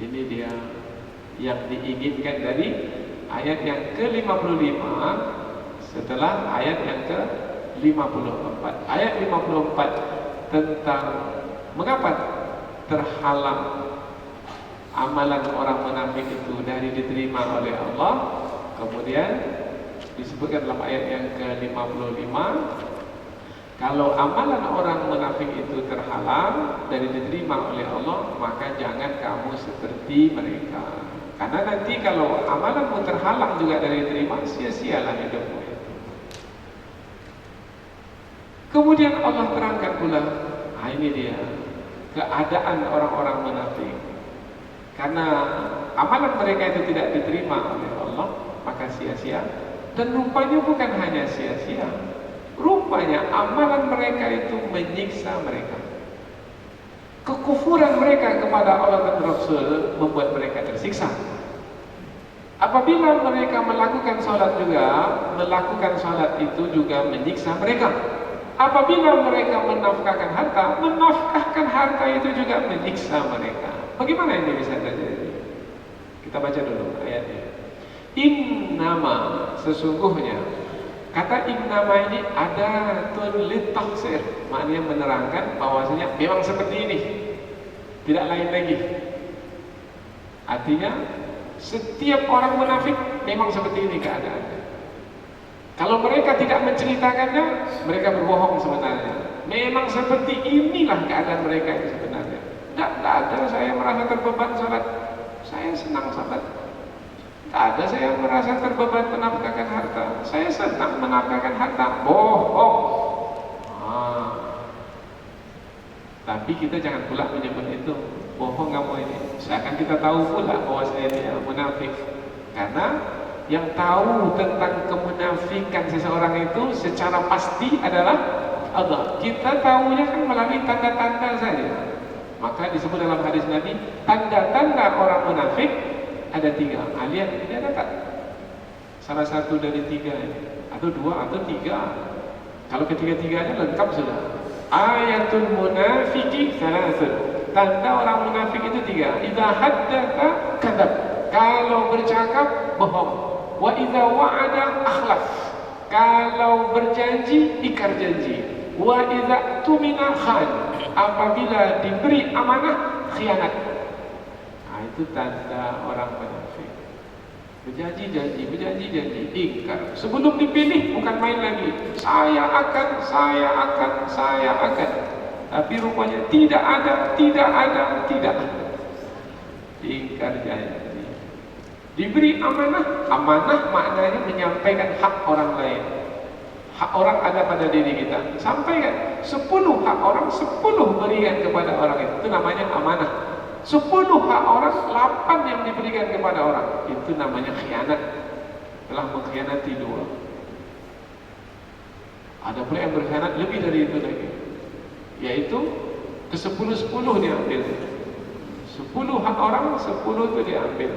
Ini dia yang diinginkan dari ayat yang ke-55 setelah ayat yang ke-54. Ayat 54 tentang mengapa terhalang amalan orang munafik itu dari diterima oleh Allah. Kemudian disebutkan dalam ayat yang ke-55, kalau amalan orang munafik itu terhalang dari diterima oleh Allah, maka jangan kamu seperti mereka. Karena nanti kalau amalanmu terhalang juga dari diterima, sia-sialah hidupmu itu. Kemudian Allah terangkan pula, ini dia keadaan orang-orang munafik. Karena amalan mereka itu tidak diterima oleh Allah, maka sia-sia. Dan rupanya bukan hanya sia-sia, rupanya amalan mereka itu menyiksa mereka. Kekufuran mereka kepada Allah dan Rasul membuat mereka tersiksa. Apabila mereka melakukan salat juga, melakukan salat itu juga menyiksa mereka. Apabila mereka menafkahkan harta itu juga menyiksa mereka. Bagaimana ini bisa terjadi? Kita baca dulu ayatnya. Innama, sesungguhnya. Kata innama ini ada tulit taksir, maknanya menerangkan bahwasanya memang seperti ini, tidak lain lagi. Artinya setiap orang munafik memang seperti ini keadaannya. Kalau mereka tidak menceritakannya, mereka berbohong sebenarnya. Memang seperti inilah keadaan mereka itu sebenarnya. Tidak ada saya merasa terbeban salat, saya senang salat. Tidak ada saya merasa terbeban menafkahkan harta, saya senang menafkahkan harta. Bohong. Tapi kita jangan pula menyebut itu bohong kamu ini. Seakan kita tahu pula bahwa dia munafik. Karena yang tahu tentang kemunafikan seseorang itu secara pasti adalah Allah. Kita tahunya kan melalui tanda-tanda saja. Maka disebut dalam hadis Nabi, tanda-tanda orang munafik ada 3. Lihat, ini ada tak? Salah satu dari 3 ini, atau 2 atau 3. Kalau ketiga-tiganya lengkap sudah. Ayatul munafiki salasun. Tanda orang munafik itu 3. Idza haddatsa kadzab. Kalau bercakap bohong. Wa idza wa'ada akhlaf. Kalau berjanji ingkar janji. Wa idza tumina khan. Apabila diberi amanah khianat. Itu tanda orang munafik. Berjanji-janji, ingkar. Sebelum dipilih bukan main lagi. Saya akan. Tapi rupanya tidak ada. Ingkar janji. Diberi amanah maknanya menyampaikan hak orang lain. Hak orang ada pada diri kita. Sampaikan 10 hak orang, 10 berikan kepada orang itu namanya amanah. 10 hak orang, 8 yang diberikan kepada orang, itu namanya khianat. Telah mengkhianati 2. Ada pula yang berkhianat lebih dari itu lagi, yaitu ke 10 diambil. 10 hak orang, 10 itu diambil.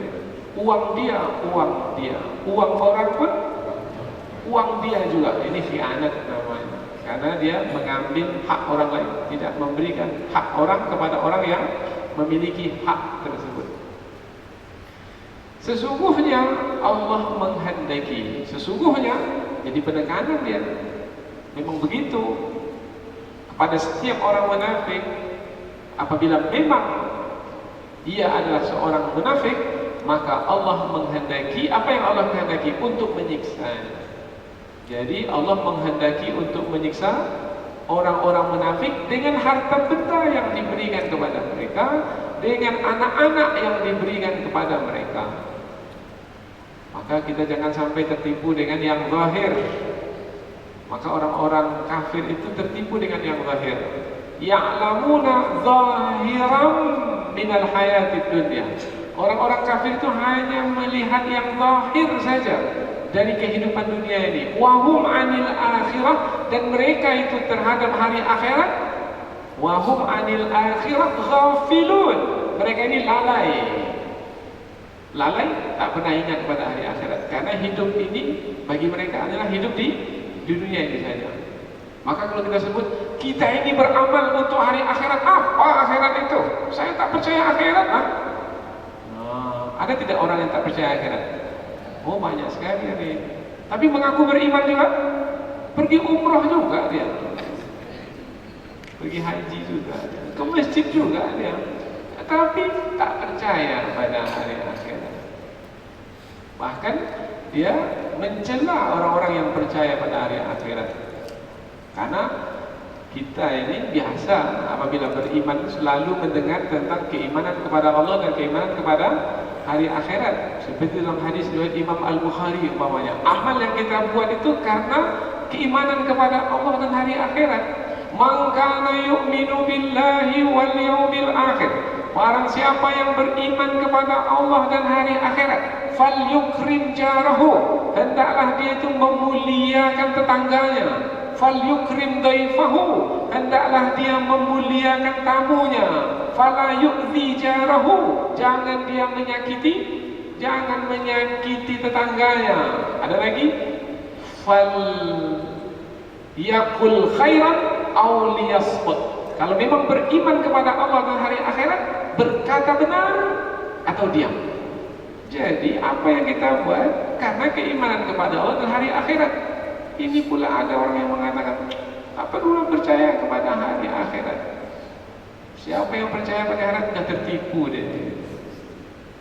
Uang dia, uang orang pun uang dia juga. Ini khianat namanya, karena dia mengambil hak orang lain, tidak memberikan hak orang kepada orang yang memiliki hak tersebut. Sesungguhnya Allah menghendaki, sesungguhnya jadi penekanan dia memang begitu kepada setiap orang munafik. Apabila memang dia adalah seorang munafik, maka Allah menghendaki, apa yang Allah menghendaki? Untuk menyiksa. Jadi Allah menghendaki untuk menyiksa orang-orang munafik dengan harta benda yang diberikan kepada mereka. mereka, dengan anak-anak yang diberikan kepada mereka. Maka kita jangan sampai tertipu dengan yang zahir. Maka orang-orang kafir itu tertipu dengan yang zahir. Ya'lamuna zahiran minal hayatid dunya. Orang-orang kafir itu hanya melihat yang zahir saja dari kehidupan dunia ini. Wahum anil akhirah, dan mereka itu terhadap hari akhirat. Wahum anil akhirah ghafilun. Mereka ini lalai. Lalai, tak pernah ingat kepada hari akhirat. Karena hidup ini bagi mereka adalah hidup di dunia ini saja. Maka kalau kita sebut kita ini beramal untuk hari akhirat, apa akhirat itu? Saya tak percaya akhirat, ah. Ada tidak orang yang tak percaya akhirat? Oh, banyak sekali hari ini. Tapi mengaku beriman juga, pergi umrah juga dia, pergi haji juga dia, ke masjid juga dia, tapi tak percaya pada hari akhirat. Bahkan dia mencela orang-orang yang percaya pada hari akhirat. Karena kita ini biasa apabila beriman selalu mendengar tentang keimanan kepada Allah dan keimanan kepada hari akhirat. Seperti dalam hadis riwayat Imam Al-Bukhari umpamanya, amal yang kita buat itu karena keimanan kepada Allah dan hari akhirat. Man kana yu'minu billahi wal yawmil akhir. Barang siapa yang beriman kepada Allah dan hari akhirat, falyukrim jarahu, hendaklah dia itu memuliakan tetangganya. Falyukrim daifahu, hendaklah dia memuliakan tamunya. Fala yu'zi jarahu, jangan dia menyakiti, jangan menyakiti tetangganya. Ada lagi, fal yakul khairan aw liyasmut. Kalau memang beriman kepada Allah dan hari akhirat, berkata benar atau diam. Jadi apa yang kita buat karena keimanan kepada Allah dan hari akhirat. Ini pula ada orang yang mengatakan, apa dulu percaya kepada hari akhirat? Siapa yang percaya pada akhirat sudah tertipu dia.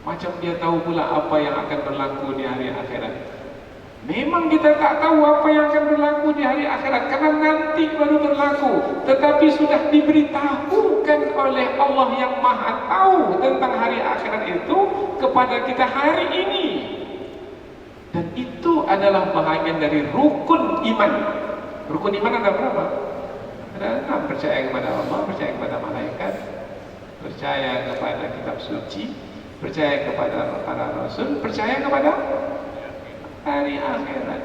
Macam dia tahu pula apa yang akan berlaku di hari akhirat. Memang kita tak tahu apa yang akan berlaku di hari akhirat, karena nanti baru berlaku. Tetapi sudah diberitahukan oleh Allah yang Maha Tahu tentang hari akhirat itu kepada kita hari ini. Dan itu adalah bahagian dari rukun iman. Rukun iman ada berapa? Ada 6. Percaya kepada Allah, percaya kepada malaikat, percaya kepada kitab suci, percaya kepada para rasul, percaya kepada hari akhirat.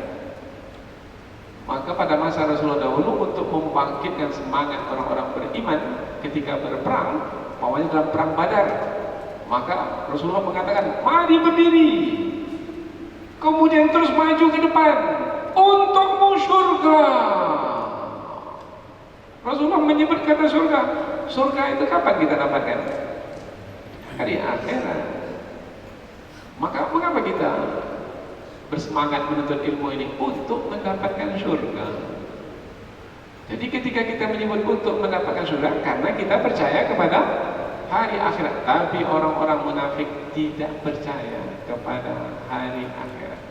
Maka pada masa Rasulullah dahulu, untuk membangkitkan semangat orang-orang beriman ketika berperang, maunya dalam perang Badar, maka Rasulullah mengatakan, mari berdiri, kemudian terus maju ke depan, untukmu surga. Rasulullah menyebut kata surga. Surga itu kapan kita dapatkan? Hari akhirat. Maka mengapa kita bersemangat menuntut ilmu ini? Untuk mendapatkan surga. Jadi ketika kita menyebut untuk mendapatkan surga, karena kita percaya kepada hari akhirat. Tapi orang-orang munafik tidak percaya kepada hari akhirat.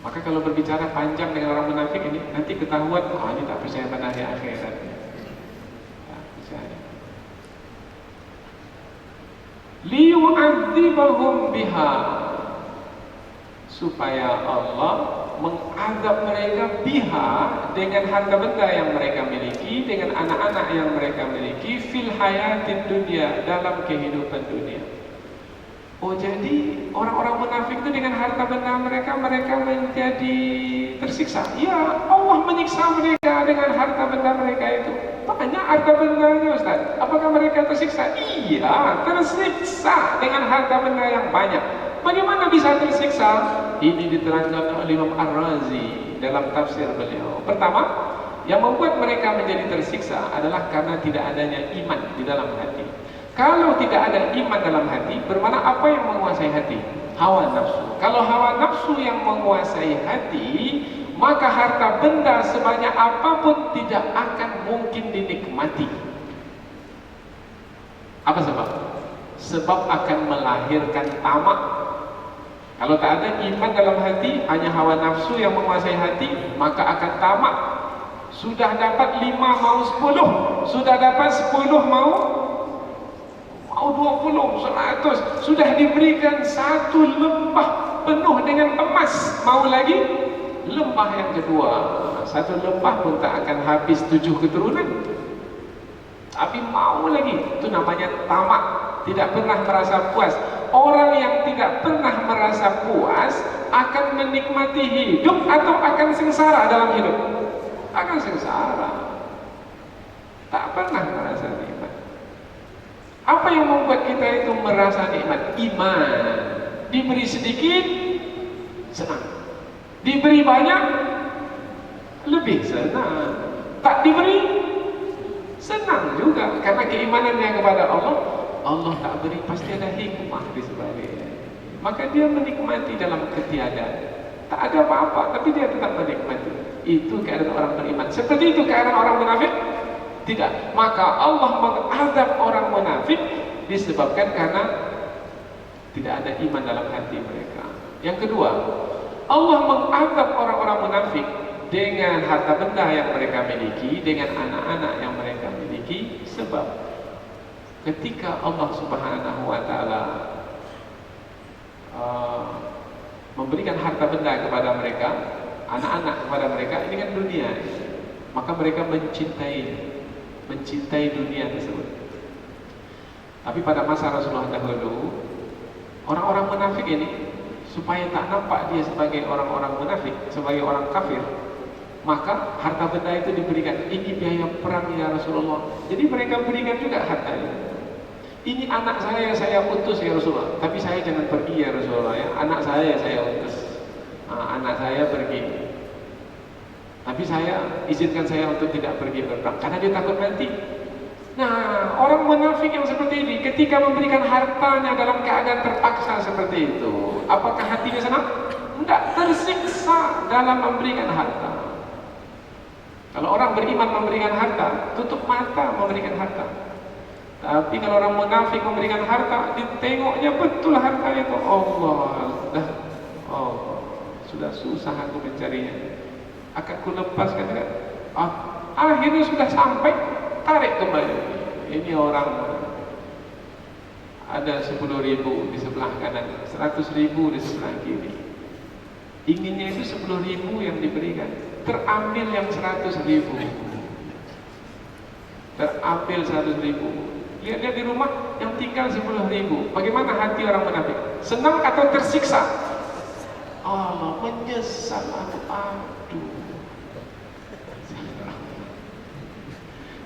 Maka kalau berbicara panjang dengan orang munafik ini, nanti ketahuan, ini tak percaya pada hari akhirat. Tak percaya. Liyu'adzibahum biha, supaya Allah mengazab mereka biha, dengan harta benda yang mereka miliki, dengan anak-anak yang mereka miliki, fil hayatid dunya, dalam kehidupan dunia. Oh, jadi orang-orang munafik itu dengan harta benda mereka menjadi tersiksa. Ya, Allah menyiksa mereka dengan harta benda mereka itu. Banyak harta bendanya, Ustaz. Apakah mereka tersiksa? Iya, tersiksa dengan harta benda yang banyak. Bagaimana bisa tersiksa? Ini diterangkan oleh Imam Ar-Razi dalam tafsir beliau. Pertama, yang membuat mereka menjadi tersiksa adalah karena tidak adanya iman di dalam hati. Kalau tidak ada iman dalam hati, bermakna apa yang menguasai hati? Hawa nafsu. Kalau hawa nafsu yang menguasai hati, maka harta benda sebanyak apapun tidak akan mungkin dinikmati. Apa sebab? Sebab akan melahirkan tamak. Kalau tak ada iman dalam hati, hanya hawa nafsu yang menguasai hati, maka akan tamak. Sudah dapat 5 mau 10, sudah dapat 10 mau mau 20, 100, sudah diberikan satu lembah penuh dengan emas, mau lagi lembah yang kedua. Satu lembah pun tak akan habis 7 keturunan, tapi mau lagi. Itu namanya tamak, tidak pernah merasa puas. Orang yang tidak pernah merasa puas akan menikmati hidup atau akan sengsara dalam hidup? Akan sengsara, tak pernah merasa nikmat. Apa yang membuat kita itu merasa nikmat? Iman. Diberi sedikit, senang. Diberi banyak, lebih senang. Tak diberi, senang juga. Karena keimanannya kepada Allah, Allah tak beri, pasti ada hikmah di sebaliknya. Maka dia menikmati dalam ketiadaan. Tak ada apa-apa, tapi dia tetap menikmati. Itu keadaan orang beriman. Seperti itu keadaan orang munafik? Tidak. Maka Allah mengadab orang munafik disebabkan karena tidak ada iman dalam hati mereka. Yang kedua, Allah mengadab orang-orang munafik dengan harta benda yang mereka miliki, dengan anak-anak yang mereka miliki, sebab ketika Allah Subhanahu wa taala memberikan harta benda kepada mereka, anak-anak kepada mereka, ini kan dunia, maka mereka mencintai dunia tersebut. Tapi pada masa Rasulullah dahulu, orang-orang munafik ini, supaya tak nampak dia sebagai orang-orang munafik, sebagai orang kafir, maka harta benda itu diberikan. Ini biaya perang ya Rasulullah, jadi mereka berikan juga harta itu. Ini anak saya utus ya Rasulullah, tapi saya jangan pergi ya Rasulullah ya. Anak saya utus. Anak saya pergi, tapi saya izinkan saya untuk tidak pergi berperang karena dia takut mati. Nah, orang munafik yang seperti ini ketika memberikan hartanya dalam keadaan terpaksa seperti itu, apakah hatinya senang? Tidak, tersiksa dalam memberikan harta. Kalau orang beriman memberikan harta, tutup mata memberikan harta. Tapi kalau orang munafik memberikan harta, ditengoknya betul harta itu. Allah, sudah susah aku mencarinya, akan ku lepaskan kan? Akhirnya sudah sampai, tarik kembali. Ini orang ada 10.000 di sebelah kanan, 100.000 di sebelah kiri. Inginnya itu 10.000 yang diberikan, terambil yang 100.000. Terambil 100.000. Lihat-lihat di rumah yang tinggal 10.000. Bagaimana hati orang munafik? Senang atau tersiksa? Allah, menyesal aku. Aduh.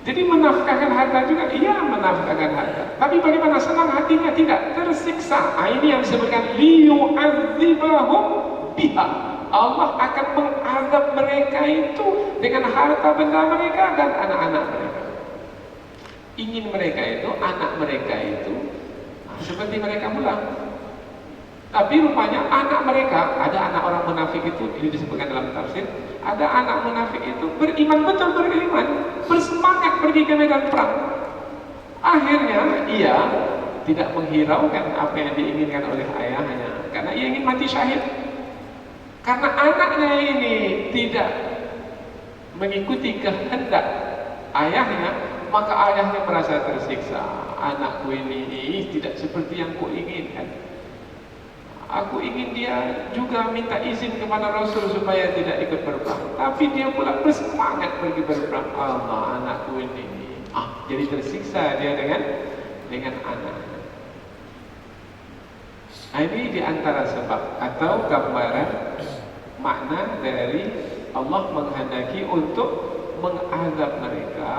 Jadi menafkahkan harta juga, iya menafkahkan harta. Tapi bagaimana senang hatinya? Tidak, tersiksa. Ini yang disebutkan liyu'adzibahum biha. Allah akan mengadab mereka itu dengan harta benda mereka dan anak-anak mereka. Ingin mereka itu, anak mereka itu seperti mereka pula. Tapi rupanya anak mereka, ada anak orang munafik itu, ini disebutkan dalam tafsir, ada anak munafik itu beriman, betul beriman, bersemangat pergi ke medan perang. Akhirnya ia tidak menghiraukan apa yang diinginkan oleh ayahnya, karena ia ingin mati syahid. Karena anaknya ini tidak mengikuti kehendak ayahnya, maka ayahnya merasa tersiksa. Anakku ini tidak seperti yang ku inginkan. Aku ingin dia juga minta izin kepada Rasul supaya tidak ikut berperang, tapi dia pula bersemangat pergi berperang. Allah, anakku ini. Jadi tersiksa dia dengan anaknya. Ini diantara sebab atau gambaran makna dari Allah menghendaki untuk mengadab mereka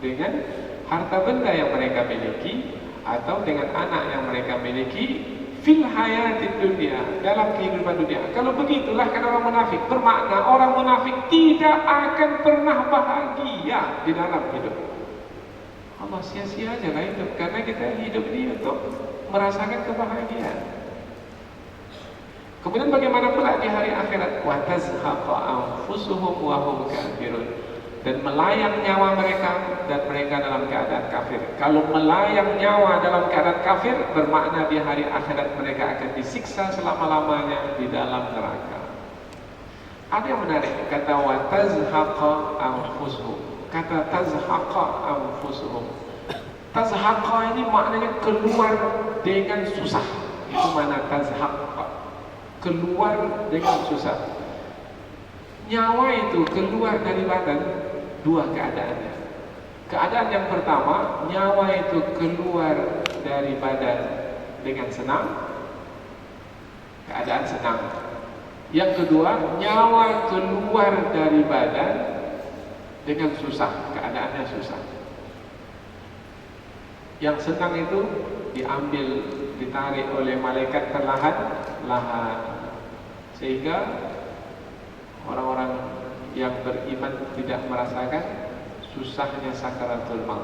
dengan harta benda yang mereka miliki atau dengan anak yang mereka miliki fil hayatid dunia, dalam kehidupan dunia. Kalau begitulah kan orang munafik, bermakna orang munafik tidak akan pernah bahagia di dalam hidup. Allah, sia-sia aja lah hidup, karena kita hidup ini untuk merasakan kebahagiaan. Kemudian bagaimana pula di hari akhirat? Wa tazhaqa anfusuhum wa hum kafirun, dan melayang nyawa mereka dan mereka dalam keadaan kafir. Kalau melayang nyawa dalam keadaan kafir, bermakna di hari akhirat mereka akan disiksa selama-lamanya di dalam neraka. Ada yang menarik, kata wa tazhaqa anfusuhum. Kata tazhaqa anfusuhum Tazhaqa ini maknanya keluar dengan susah. Itu mana tazhaqa, keluar dengan susah. Nyawa itu keluar dari badan dua keadaannya. Keadaan yang pertama, nyawa itu keluar dari badan dengan senang, keadaan senang. Yang kedua, nyawa keluar dari badan dengan susah, keadaannya susah. Yang senang itu diambil, ditarik oleh malaikat perlahan-lahan, sehingga orang-orang yang beriman tidak merasakan susahnya sakaratul maut,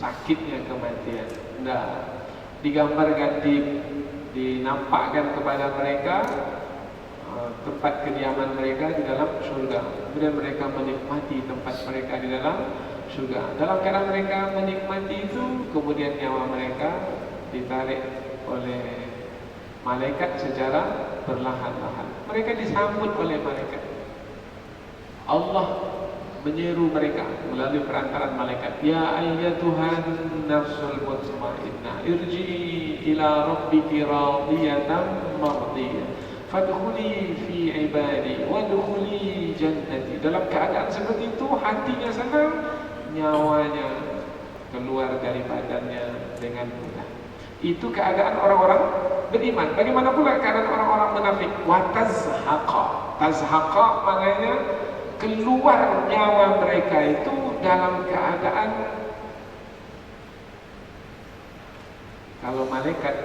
sakitnya kematian. Nah, digambarkan, dinampakkan kepada mereka tempat kediaman mereka di dalam surga. Kemudian mereka menikmati tempat mereka di dalam surga. Dalam keadaan mereka menikmati itu, kemudian nyawa mereka ditarik oleh malaikat secara perlahan-lahan. Mereka disambut oleh malaikat. Allah menyeru mereka melalui perantaran malaikat, ya ayyatuhan nafsul mutmainnah irji'i ila rabbiki radiyatan mardiyah fadkhuli fi ibadi wadkhuli jannati. Dalam keadaan seperti itu, hatinya senang, nyawanya keluar dari badannya dengan mudah. Itu keadaan orang-orang beriman. Bagaimana pula keadaan orang-orang munafik? Wa tazhaqa. Tazhaqa maknanya keluar nyawa mereka itu dalam keadaan, kalau malaikat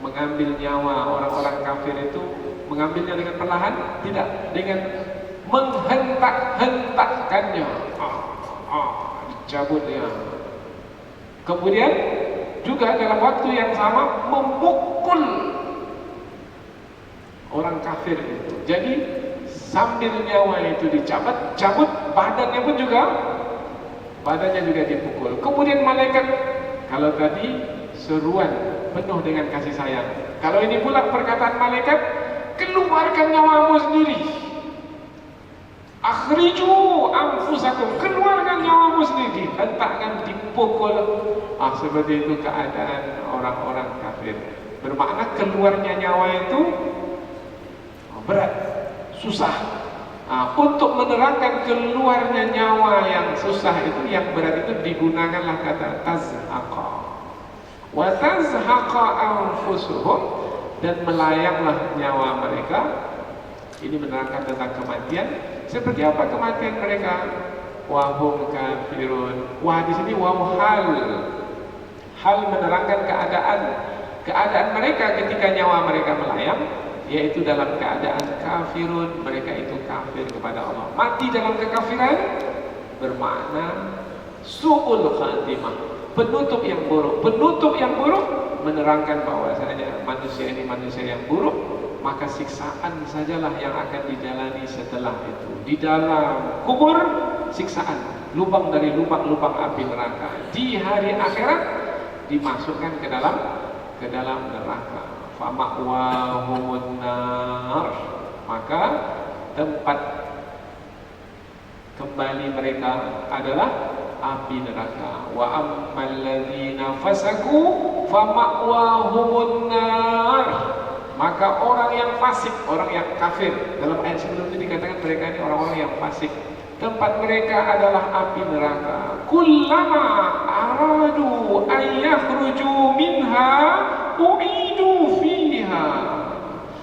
mengambil nyawa orang-orang kafir itu mengambilnya dengan perlahan, tidak, dengan menghentak-hentakkannya, dicabutnya. Kemudian juga dalam waktu yang sama memukul orang kafir itu. Jadi sambil nyawa itu dicabut, badannya juga dipukul. Kemudian malaikat, kalau tadi seruan penuh dengan kasih sayang, kalau ini pula perkataan malaikat, keluarkan nyawamu sendiri. Akhriju anfusakum, keluarkan nyawamu sendiri. Hentakkan, dipukul. Seperti itu keadaan orang-orang kafir. Bermakna keluarnya nyawa itu berat, susah. Untuk menerangkan keluarnya nyawa yang susah itu, yang berat itu, digunakanlah kata tazhaqa. Wa tazhaqa anfusuhum, dan melayanglah nyawa mereka. Ini menerangkan tentang kematian. Seperti apa kematian mereka? Wahum kafirun. Wah, di sini waw hal menerangkan keadaan mereka ketika nyawa mereka melayang, yaitu dalam keadaan kafirun. Mereka itu kafir kepada Allah, mati dalam kekafiran, bermakna su'ul khatimah, penutup yang buruk. Penutup yang buruk menerangkan bahwasanya manusia ini manusia yang buruk. Maka siksaan sajalah yang akan dijalani setelah itu. Di dalam kubur, siksaan, lubang dari lubang-lubang api neraka. Di hari akhirat dimasukkan ke dalam neraka. Fama'wahumun nar, maka tempat kembali mereka adalah api neraka. Wa ammal ladzina fasaku fama'wahumun nar, maka orang yang fasik, orang yang kafir, dalam ayat sebelum itu dikatakan mereka ini orang-orang yang fasik, tempat mereka adalah api neraka. Kullama aradu ayyakhruju minha u'idu fiha.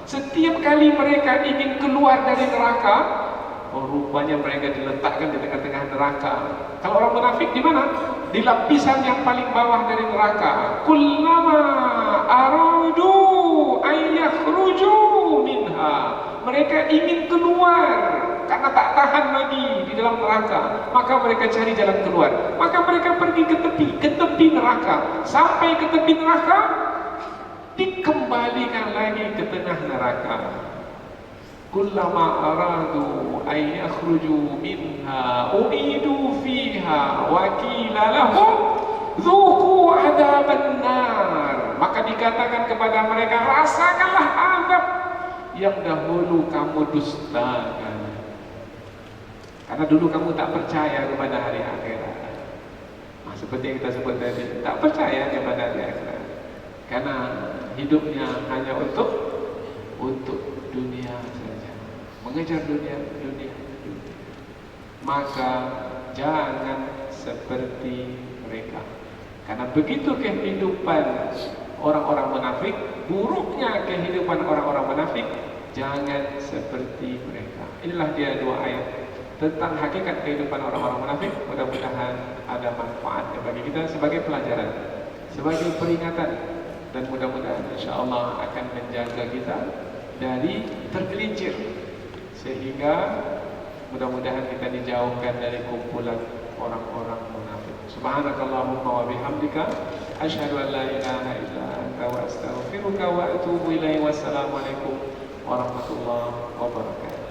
Setiap kali mereka ingin keluar dari neraka, rupanya mereka diletakkan di tengah-tengah neraka. Kalau orang munafik di mana? Di lapisan yang paling bawah dari neraka. Kullama aradu ayyakhruju minha, mereka ingin keluar karena tak tahan lagi di dalam neraka, maka mereka cari jalan keluar. Maka mereka pergi ke tepi neraka. Sampai ke tepi neraka, dikembalikan lagi ke tengah neraka. Kullama aradu ayyakhruju minha u'idu fiha wa qila lahum dzuqu adzaban nar, maka dikatakan kepada mereka, rasakanlah azab yang dahulu kamu dustakan, karena dulu kamu tak percaya kepada hari akhirat. Seperti yang kita sebut tadi, tak percaya kepada hari akhirat. Karena hidupnya hanya untuk dunia saja, mengejar dunia. Maka jangan seperti mereka. Karena begitu kehidupan orang-orang munafik, buruknya kehidupan orang-orang munafik, jangan seperti mereka. Inilah dia dua ayat tentang hakikat kehidupan orang-orang munafik. Mudah-mudahan ada manfaatnya bagi kita sebagai pelajaran, sebagai peringatan, dan mudah-mudahan insyaAllah akan menjaga kita dari tergelincir, sehingga mudah-mudahan kita dijauhkan dari kumpulan orang-orang munafik. Subhanakallahumma wa bihamdika asyhadu an la ilaha illa anta wa astaghfiruka wa atubu ilaik. Wassalamualaikum warahmatullahi wabarakatuh.